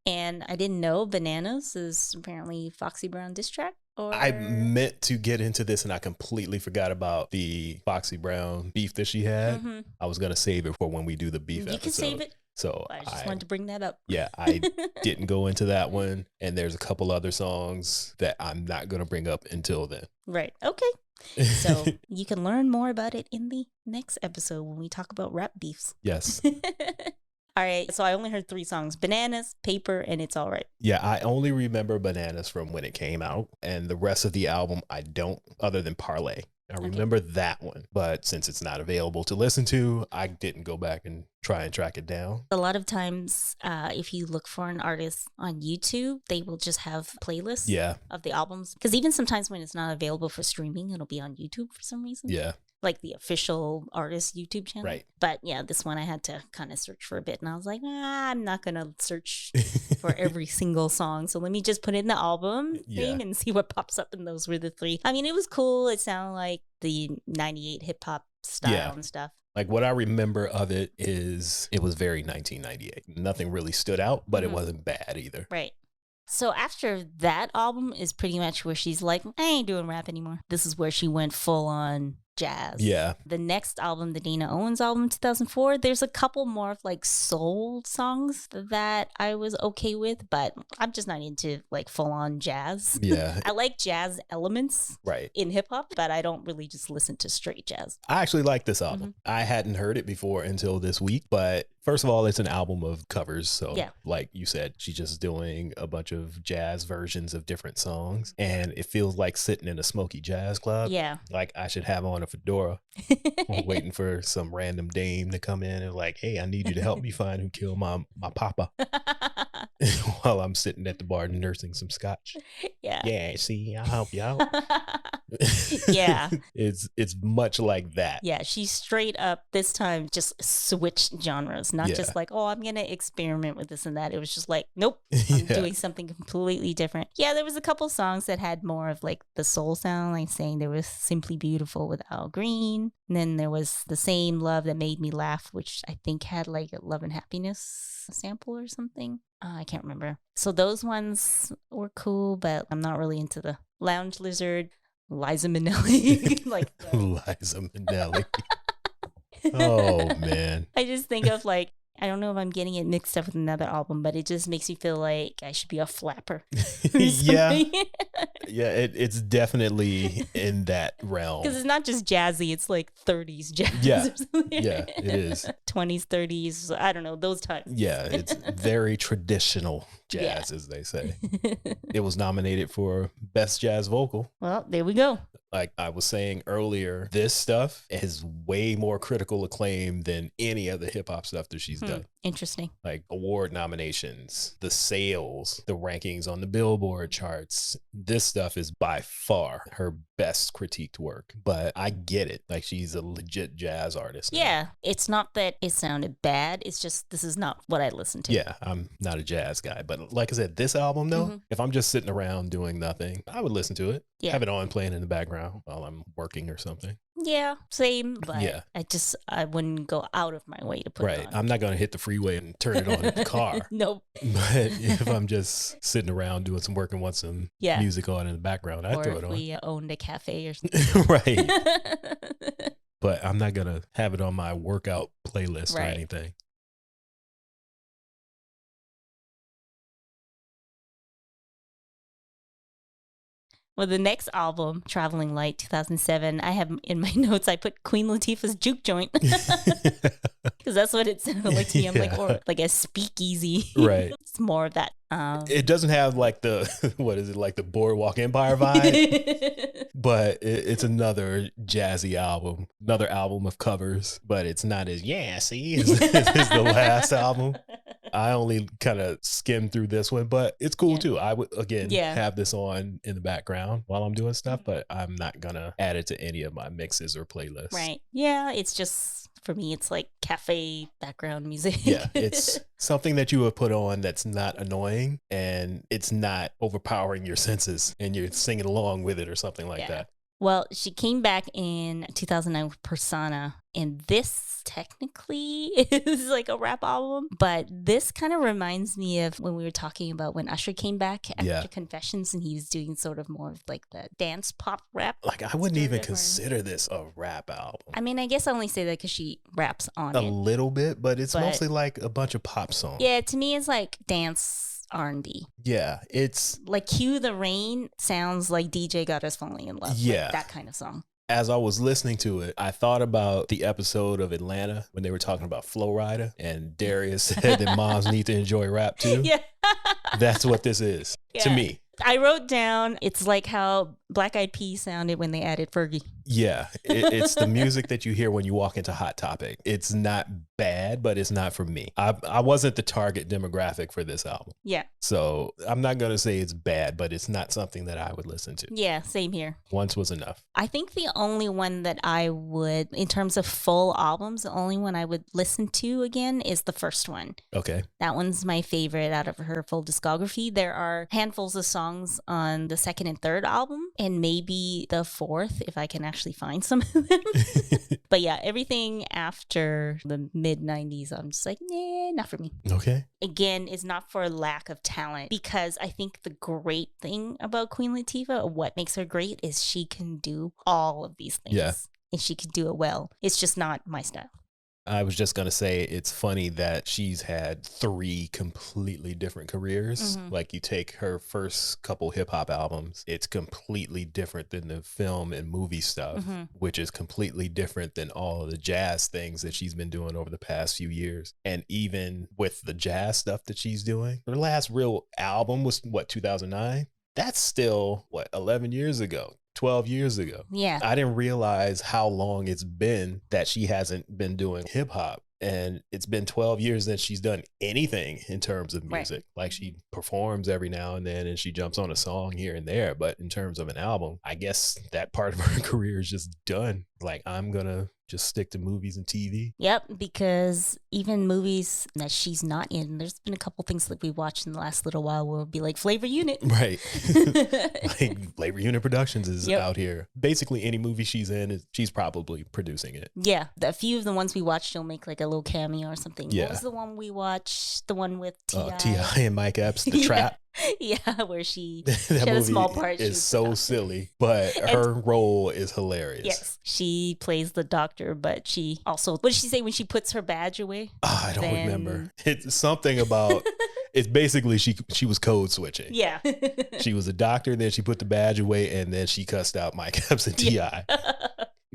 And I didn't know Bananas is apparently Foxy Brown diss track. I meant to get into this and I completely forgot about the Foxy Brown beef that she had. I was going to save it for when we do the beef episode. You can save it. So I just wanted to bring that up. Yeah, I didn't go into that one. And there's a couple other songs that I'm not going to bring up until then. Right. Okay. So you can learn more about it in the next episode when we talk about rap beefs. Yes. All right, so I only heard 3 songs: Bananas, Paper, and It's All Right. Yeah, I only remember Bananas from when it came out, and the rest of the album I don't, other than Parlay. I remember that one, but since it's not available to listen to, I didn't go back and try and track it down. A lot of times, if you look for an artist on YouTube, they will just have playlists of the albums. Because even sometimes when it's not available for streaming, it'll be on YouTube for some reason. Yeah. Like the official artist YouTube channel. Right. But yeah, this one I had to kind of search for a bit. And I was like, I'm not going to search for every single song. So let me just put in the album thing and see what pops up. And those were the 3. I mean, it was cool. It sounded like the 98 hip hop style and stuff. Like what I remember of it is it was very 1998. Nothing really stood out, but it wasn't bad either. Right. So after that album is pretty much where she's like, I ain't doing rap anymore. This is where she went full on jazz. Yeah. The next album, the Dana Owens album, 2004, there's a couple more of like soul songs that I was okay with, but I'm just not into like full on jazz. Yeah. I like jazz elements right. in hip hop, but I don't really just listen to straight jazz. I actually like this album. I hadn't heard it before until this week, but first of all, it's an album of covers. So like you said, she's just doing a bunch of jazz versions of different songs, and it feels like sitting in a smoky jazz club. Yeah. Like I should have on a fedora waiting for some random dame to come in and like, hey, I need you to help me find who killed my papa. While I'm sitting at the bar nursing some scotch. Yeah, see, I'll help you out. Yeah. It's much like that. Yeah, she straight up this time just switched genres, not just like, oh, I'm going to experiment with this and that. It was just like, nope, I'm doing something completely different. Yeah, there was a couple songs that had more of like the soul sound, like saying there was Simply Beautiful with Al Green. And then there was The Same Love That Made Me Laugh, which I think had like a Love and Happiness sample or something. I can't remember. So those ones were cool, but I'm not really into the Lounge Lizard, Liza Minnelli. Like Liza Minnelli. Oh, man. I just think of like, I don't know if I'm getting it mixed up with another album, but it just makes me feel like I should be a flapper. Yeah. Yeah, it's definitely in that realm. Because it's not just jazzy, it's like 30s jazz. Yeah. Yeah, it is. 20s, 30s, I don't know, those times. Yeah, it's very traditional jazz, as they say. It was nominated for Best Jazz Vocal. Well, there we go. Like I was saying earlier, this stuff has way more critical acclaim than any of the hip hop stuff that she's done. Interesting. Like award nominations, the sales, the rankings on the Billboard charts. This stuff is by far her best critiqued work. But I get it. Like she's a legit jazz artist now. Yeah. It's not that it sounded bad. It's just this is not what I listen to. Yeah, I'm not a jazz guy. But like I said, this album though, if I'm just sitting around doing nothing, I would listen to it. Yeah. Have it on playing in the background while I'm working or something. Yeah, same. But I wouldn't go out of my way to put it on. I'm not going to hit the freeway and turn it on in the car. Nope. But if I'm just sitting around doing some work and want some music on in the background, I'd throw it on. Or if we owned a cafe or something. Right. But I'm not going to have it on my workout playlist or anything. Well, the next album, Traveling Light, 2007, I have in my notes, I put Queen Latifah's Juke Joint. Because that's what it sounded like to me. I'm like, or like a speakeasy. Right. It's more of that. It doesn't have like the, what is it, like the Boardwalk Empire vibe. But it's another jazzy album, another album of covers. But it's not as, as the last album. I only kind of skimmed through this one, but it's cool too. I would, again, have this on in the background while I'm doing stuff, but I'm not going to add it to any of my mixes or playlists. Right. Yeah, it's just, for me, it's like cafe background music. Yeah, it's something that you would put on that's not annoying and it's not overpowering your senses and you're singing along with it or something like that. Well, she came back in 2009 with Persona, and this technically is like a rap album, but this kind of reminds me of when we were talking about when Usher came back after Confessions, and he was doing sort of more of like the dance pop rap. Like, I wouldn't even consider this a rap album. I mean, I guess I only say that because she raps on it. A little bit, but it's mostly like a bunch of pop songs. Yeah, to me, it's like dance R&B. Yeah, it's like Cue the Rain sounds like DJ Got Us Falling in Love. Yeah, like that kind of song. As I was listening to it, I thought about the episode of Atlanta when they were talking about Flow Rider and Darius said that moms need to enjoy rap too. Yeah. That's what this is to me. I wrote down, it's like how Black Eyed Peas sounded when they added Fergie. Yeah, it's the music that you hear when you walk into Hot Topic. It's not bad, but it's not for me. I wasn't the target demographic for this album. Yeah. So I'm not going to say it's bad, but it's not something that I would listen to. Yeah, same here. Once was enough. I think the only one that I would, in terms of full albums, the only one I would listen to again is the first one. Okay. That one's my favorite out of her full discography. There are handfuls of songs on the second and third album, and maybe the fourth, if I can actually find some of them. But yeah, everything after the mid-90s, I'm just like, nah, not for me. Okay. Again, it's not for lack of talent, because I think the great thing about Queen Latifah, what makes her great, is she can do all of these things. Yeah. And she can do it well. It's just not my style. I was just going to say, it's funny that she's had 3 completely different careers. Mm-hmm. Like, you take her first couple hip hop albums, it's completely different than the film and movie stuff, Mm-hmm. which is completely different than all of the jazz things that she's been doing over the past few years. And even with the jazz stuff that she's doing, her last real album was 2009? That's still 11 years ago. 12 years ago. Yeah. I didn't realize how long it's been that she hasn't been doing hip hop. And it's been 12 years that she's done anything in terms of music. Right. Like, she performs every now and then and she jumps on a song here and there. But in terms of an album, I guess that part of her career is just done. Like, I'm going to just stick to movies and TV. Yep, because even movies that she's not in, there's been a couple things that we watched in the last little while where it'll be like Flavor Unit. Right. Like, Flavor Unit Productions is out here. Basically, any movie she's in, she's probably producing it. Yeah. A few of the ones we watched, she'll make like a little cameo or something. Yeah. What was the one we watched? The one with T.I. T.I. and Mike Epps, The Trap. Yeah, where she that had a small part. Is so silly, but her role is hilarious. Yes, she plays the doctor, but she also, what did she say when she puts her badge away? I don't remember. It's something about, it's basically she was code switching. Yeah. She was a doctor, then she put the badge away, and then she cussed out Mike Epps and T.I.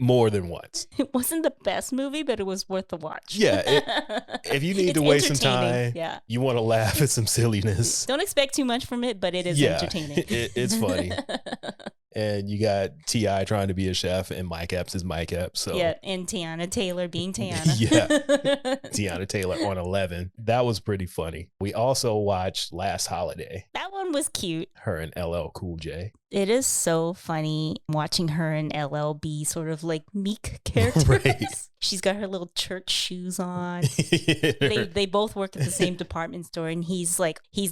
More than once. It wasn't the best movie, but it was worth the watch. Yeah. If you need to waste some time, you want to laugh at some silliness. Don't expect too much from it, but it is entertaining. It's funny. And you got T.I. trying to be a chef, and Mike Epps is Mike Epps. So. Yeah, and Tiana Taylor being Tiana. Yeah. Tiana Taylor on 11. That was pretty funny. We also watched Last Holiday. That one was cute. Her and LL Cool J. It is so funny watching her and LL be sort of like meek characters. Right. She's got her little church shoes on. They both work at the same department store, and he's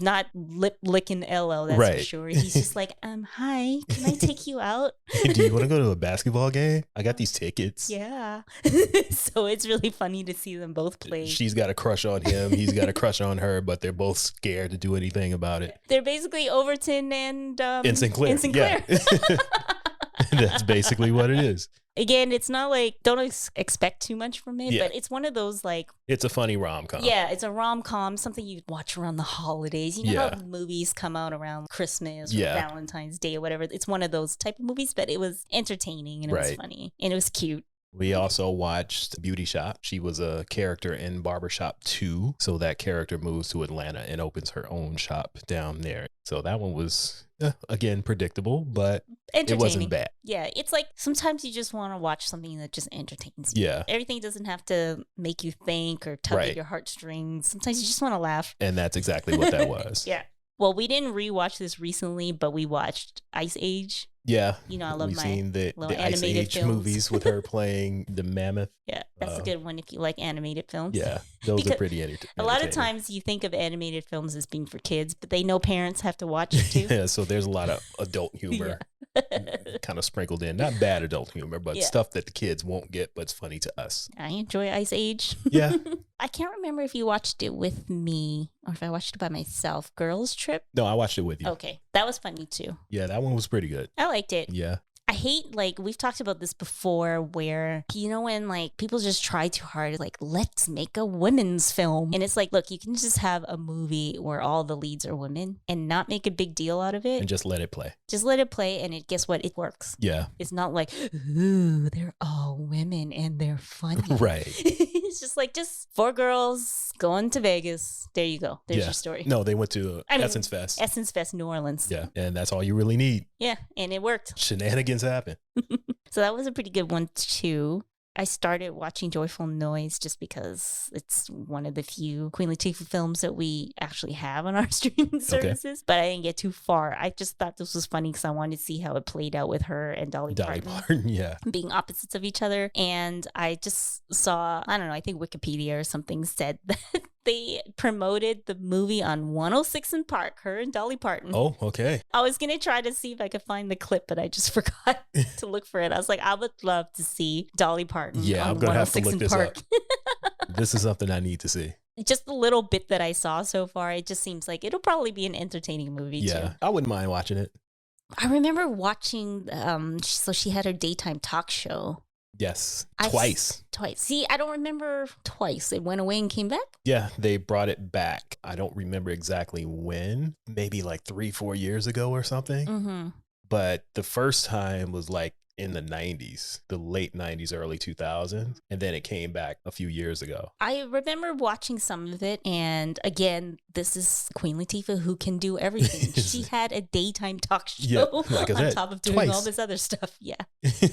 not lip licking LL, that's for sure. He's just like, hi, can I take you out? Do you want to go to a basketball game? I got these tickets. Yeah. So it's really funny to see them both play. She's got a crush on him. He's got a crush on her, but they're both scared to do anything about it. They're basically Overton and Sinclair. Yeah. That's basically what it is. Again, it's not like, don't expect too much from it, but it's one of those like... It's a funny rom-com. Yeah, it's a rom-com, something you watch around the holidays. You know how movies come out around Christmas or Valentine's Day or whatever. It's one of those type of movies, but it was entertaining and it was funny and it was cute. We also watched Beauty Shop. She was a character in Barbershop 2. So that character moves to Atlanta and opens her own shop down there. So that one was, again, predictable, but it wasn't bad. Yeah, it's like sometimes you just want to watch something that just entertains you. Yeah. Everything doesn't have to make you think or tug at your heartstrings. Sometimes you just want to laugh. And that's exactly what that was. Yeah. Well, we didn't rewatch this recently, but we watched Ice Age. Yeah. You know, I love We've my seen the Ice Age films. movies with her playing the mammoth. Yeah, that's a good one if you like animated films. Yeah, those are pretty entertaining. A lot of times you think of animated films as being for kids, but they know parents have to watch it too. Yeah, so there's a lot of adult humor kind of sprinkled in. Not bad adult humor, but stuff that the kids won't get, but it's funny to us. I enjoy Ice Age. Yeah. I can't remember if you watched it with me or if I watched it by myself. Girls Trip? No, I watched it with you. Okay, that was funny too. Yeah, that one was pretty good. I liked it. Yeah. I hate, like, we've talked about this before where, you know, when like people just try too hard, like, let's make a women's film. And it's like, look, you can just have a movie where all the leads are women and not make a big deal out of it. And just let it play. Just let it play. And guess what? It works. Yeah. It's not like, ooh, they're all women and they're funny. Right. It's just like, just 4 girls going to Vegas. There you go. There's your story. No, they went to Essence Fest. Essence Fest, New Orleans. Yeah. And that's all you really need. Yeah. And it worked. Shenanigans happen. So that was a pretty good one too. I started watching Joyful Noise just because it's one of the few Queen Latifah films that we actually have on our streaming services. But I didn't get too far. I just thought this was funny because I wanted to see how it played out with her and Dolly Parton. Yeah. Being opposites of each other. And I just saw, I don't know, I think Wikipedia or something said that they promoted the movie on 106 in Park, her and Dolly Parton. Oh, okay. I was going to try to see if I could find the clip, but I just forgot to look for it. I was like, I would love to see Dolly Parton. Yeah, I'm going to have to look this up. This is something I need to see. Just the little bit that I saw so far, it just seems like it'll probably be an entertaining movie too. Yeah, I wouldn't mind watching it. I remember watching, so she had her daytime talk show. Yes, twice. See, I don't remember twice. It went away and came back? Yeah, they brought it back. I don't remember exactly when. Maybe like 3-4 years ago or something. Mm-hmm. But the first time was like in the 90s, the late 90s, early 2000s. And then it came back a few years ago. I remember watching some of it. And again, this is Queen Latifah who can do everything. She had a daytime talk show like on top of doing twice. all this other stuff. Yeah.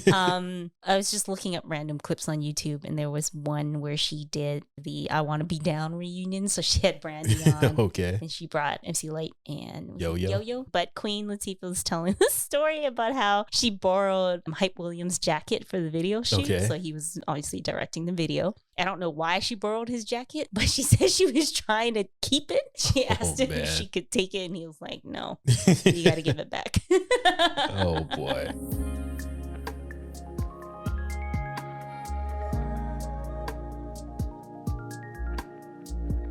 I was just looking up random clips on YouTube, and there was one where she did the I Want to Be Down reunion. So she had Brandy on. Okay. And she brought MC Light and Yo-Yo. But Queen Latifah was telling the story about how she borrowed Hype Williams' jacket for the video shoot. Okay. So he was obviously directing the video. I don't know why she borrowed his jacket, but she said she was trying to keep it. She asked him if she could take it, and he was like, no, you got to give it back. Oh, boy.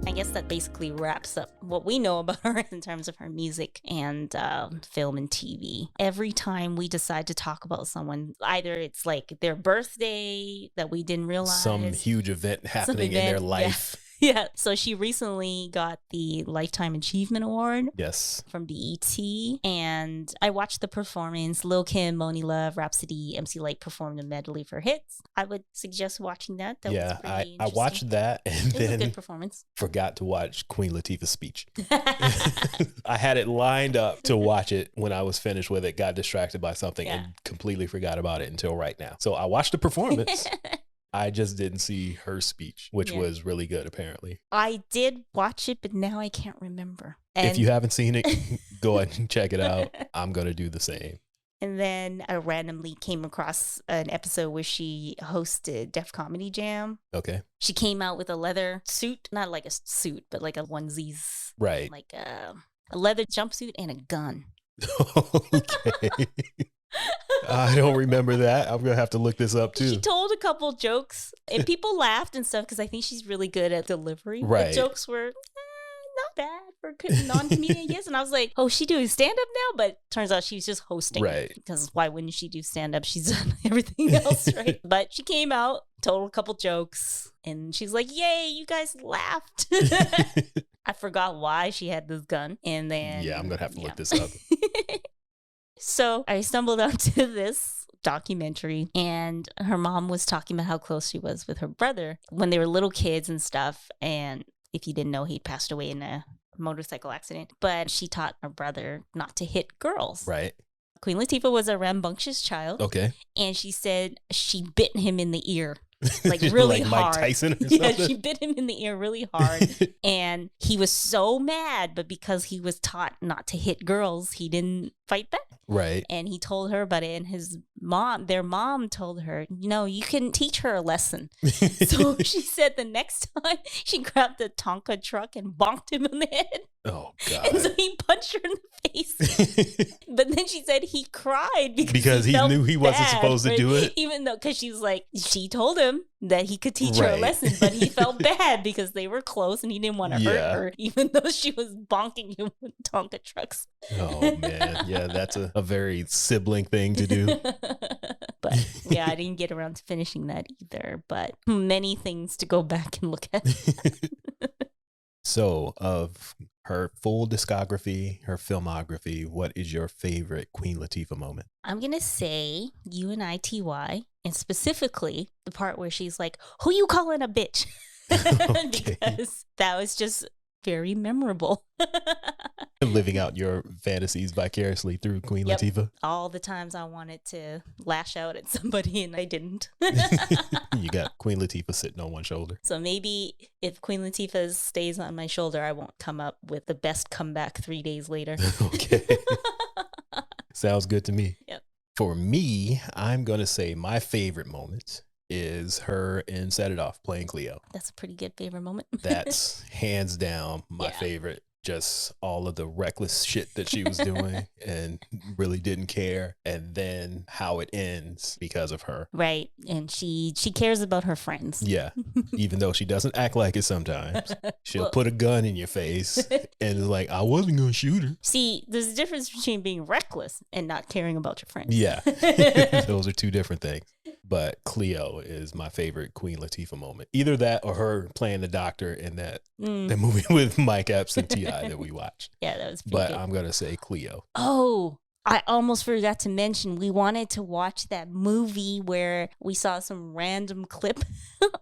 I guess that basically wraps up what we know about her in terms of her music and film and TV. Every time we decide to talk about someone, either it's like their birthday that we didn't realize. Some huge event happening in their life. Yeah. So she recently got the Lifetime Achievement Award. Yes. From BET. And I watched the performance. Lil' Kim, Moni Love, Rhapsody, MC Light performed a medley for hits. I would suggest watching that. That was pretty I watched that and it then was a good performance. Forgot to watch Queen Latifah's speech. I had it lined up to watch it when I was finished with it, got distracted by something and completely forgot about it until right now. So I watched the performance. I just didn't see her speech, which was really good, apparently. I did watch it, but now I can't remember. And if you haven't seen it, go ahead and check it out. I'm going to do the same. And then I randomly came across an episode where she hosted Def Comedy Jam. Okay. She came out with a leather suit, not like a suit, but like a onesies. Right. Like a leather jumpsuit and a gun. Okay. I don't remember that. I'm going to have to look this up too. She told a couple jokes and people laughed and stuff because I think she's really good at delivery. Right. The jokes were not bad for a non-comedian, yes. And I was like, oh, she doing stand-up now? But turns out she's just hosting. Right. Because why wouldn't she do stand-up? She's done everything else, right? But she came out, told a couple jokes, and she's like, yay, you guys laughed. I forgot why she had this gun. And then... Yeah, I'm going to have to look this up. So I stumbled onto this documentary, and her mom was talking about how close she was with her brother when they were little kids and stuff. And if you didn't know, he'd passed away in a motorcycle accident. But she taught her brother not to hit girls. Right. Queen Latifah was a rambunctious child. Okay. And she said she bit him in the ear. Like really like hard. Mike Tyson or something? Yeah, she bit him in the ear really hard. And he was so mad, but because he was taught not to hit girls, he didn't fight back. Right. And he told her about it, and their mom told her, you can teach her a lesson. So she said the next time she grabbed a Tonka truck and bonked him in the head. Oh, God. And so he punched her in the face. But then she said he cried because he knew he wasn't supposed to do it. Even though, because she was like, she told him that he could teach her a lesson, but he felt bad because they were close and he didn't want to hurt her, even though she was bonking him with Tonka trucks. Oh, man. Yeah, that's a very sibling thing to do. But yeah, I didn't get around to finishing that either, but many things to go back and look at. So, of her full discography, her filmography, what is your favorite Queen Latifah moment? I'm going to say U.N.I.T.Y, and specifically the part where she's like, "Who you calling a bitch?" Because that was just very memorable. Living out your fantasies vicariously through Queen Latifah. All the times I wanted to lash out at somebody and I didn't. You got Queen Latifah sitting on one shoulder. So maybe if Queen Latifah stays on my shoulder, I won't come up with the best comeback 3 days later. Okay. Sounds good to me. Yep. For me, I'm going to say my favorite moment is her in Set It Off playing Cleo. That's a pretty good favorite moment. That's hands down my favorite. Just all of the reckless shit that she was doing and really didn't care. And then how it ends because of her. Right. And she cares about her friends. Yeah. Even though she doesn't act like it sometimes. She'll put a gun in your face and is like, I wasn't going to shoot her. See, there's a difference between being reckless and not caring about your friends. Yeah. Those are two different things. But Cleo is my favorite Queen Latifah moment. Either that or her playing the doctor in that movie with Mike Epps and T.I. that we watched. Yeah, that was pretty But good. I'm going to say Cleo. Oh, I almost forgot to mention we wanted to watch that movie where we saw some random clip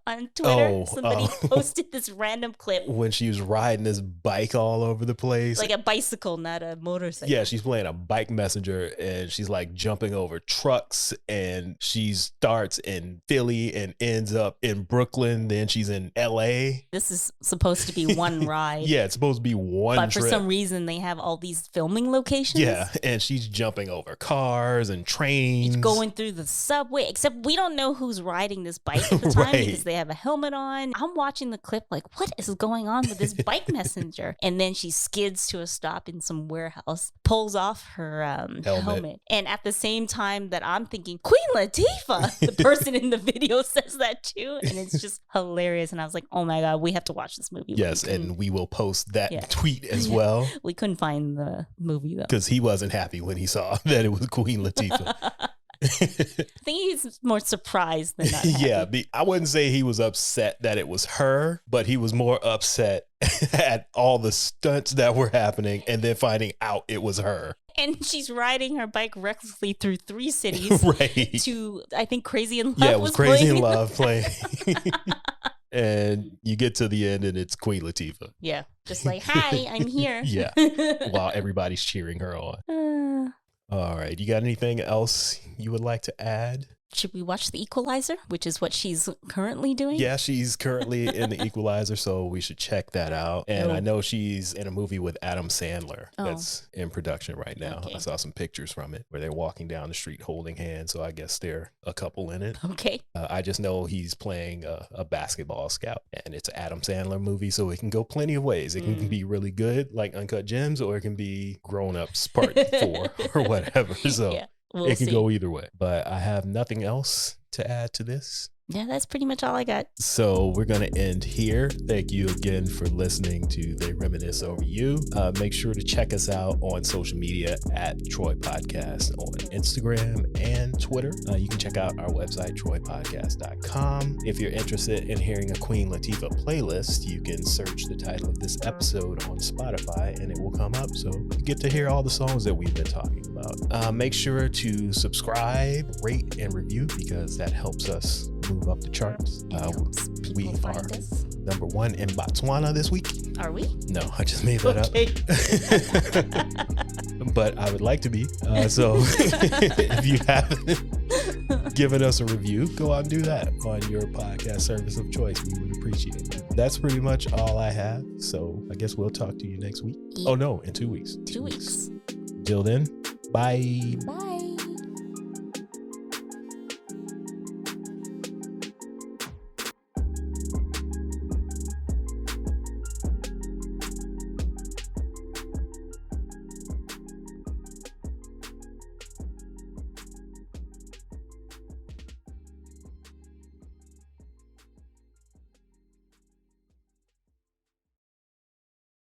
on Twitter. Somebody posted this random clip. When she was riding this bike all over the place. Like a bicycle, not a motorcycle. Yeah, she's playing a bike messenger and she's like jumping over trucks and she starts in Philly and ends up in Brooklyn. Then she's in LA. This is supposed to be one ride. Yeah, it's supposed to be one but trip. For some reason, they have all these filming locations. Yeah, and she's jumping over cars and trains. She's going through the subway, except we don't know who's riding this bike at the time because they have a helmet on. I'm watching the clip like, what is going on with this bike messenger? And then she skids to a stop in some warehouse, pulls off her helmet. And at the same time that I'm thinking, Queen Latifah, the person in the video says that too. And it's just hilarious. And I was like, oh my God, we have to watch this movie. Yes, and we will post that tweet as well. We couldn't find the movie though. Because he wasn't happy when he saw that it was Queen Latifah. I think he's more surprised than not happy. Yeah, I wouldn't say he was upset that it was her, but he was more upset at all the stunts that were happening and then finding out it was her. And she's riding her bike recklessly through 3 cities to, I think, Crazy in Love. Yeah, it was Crazy in Love playing. And you get to the end and it's Queen Latifah. Yeah, just like, hi, I'm here. Yeah, while everybody's cheering her on. All right, you got anything else you would like to add? Should we watch The Equalizer, which is what she's currently doing? Yeah, she's currently in The Equalizer, so we should check that out. And I know she's in a movie with Adam Sandler that's in production right now. Okay. I saw some pictures from it where they're walking down the street holding hands, so I guess they're a couple in it. Okay. I just know he's playing a basketball scout, and it's an Adam Sandler movie, so it can go plenty of ways. It can be really good, like Uncut Gems, or it can be Grown Ups Part 4 or whatever. So. Yeah. It can go either way, but I have nothing else to add to this. Yeah, that's pretty much all I got. So we're going to end here. Thank you again for listening to They Reminisce Over You. Make sure to check us out on social media at Troy Podcast on Instagram and Twitter. You can check out our website, troypodcast.com. If you're interested in hearing a Queen Latifah playlist, you can search the title of this episode on Spotify and it will come up. So you get to hear all the songs that we've been talking about. Make sure to subscribe, rate, and review because that helps us move up the charts. We are number 1 in Botswana this week. Are we? No, I just made that up. But I would like to be. So if you haven't given us a review, go out and do that on your podcast service of choice. We would appreciate it. That's pretty much all I have. So I guess we'll talk to you next week. Oh no, in 2 weeks. 2 weeks. Till then, bye. Bye.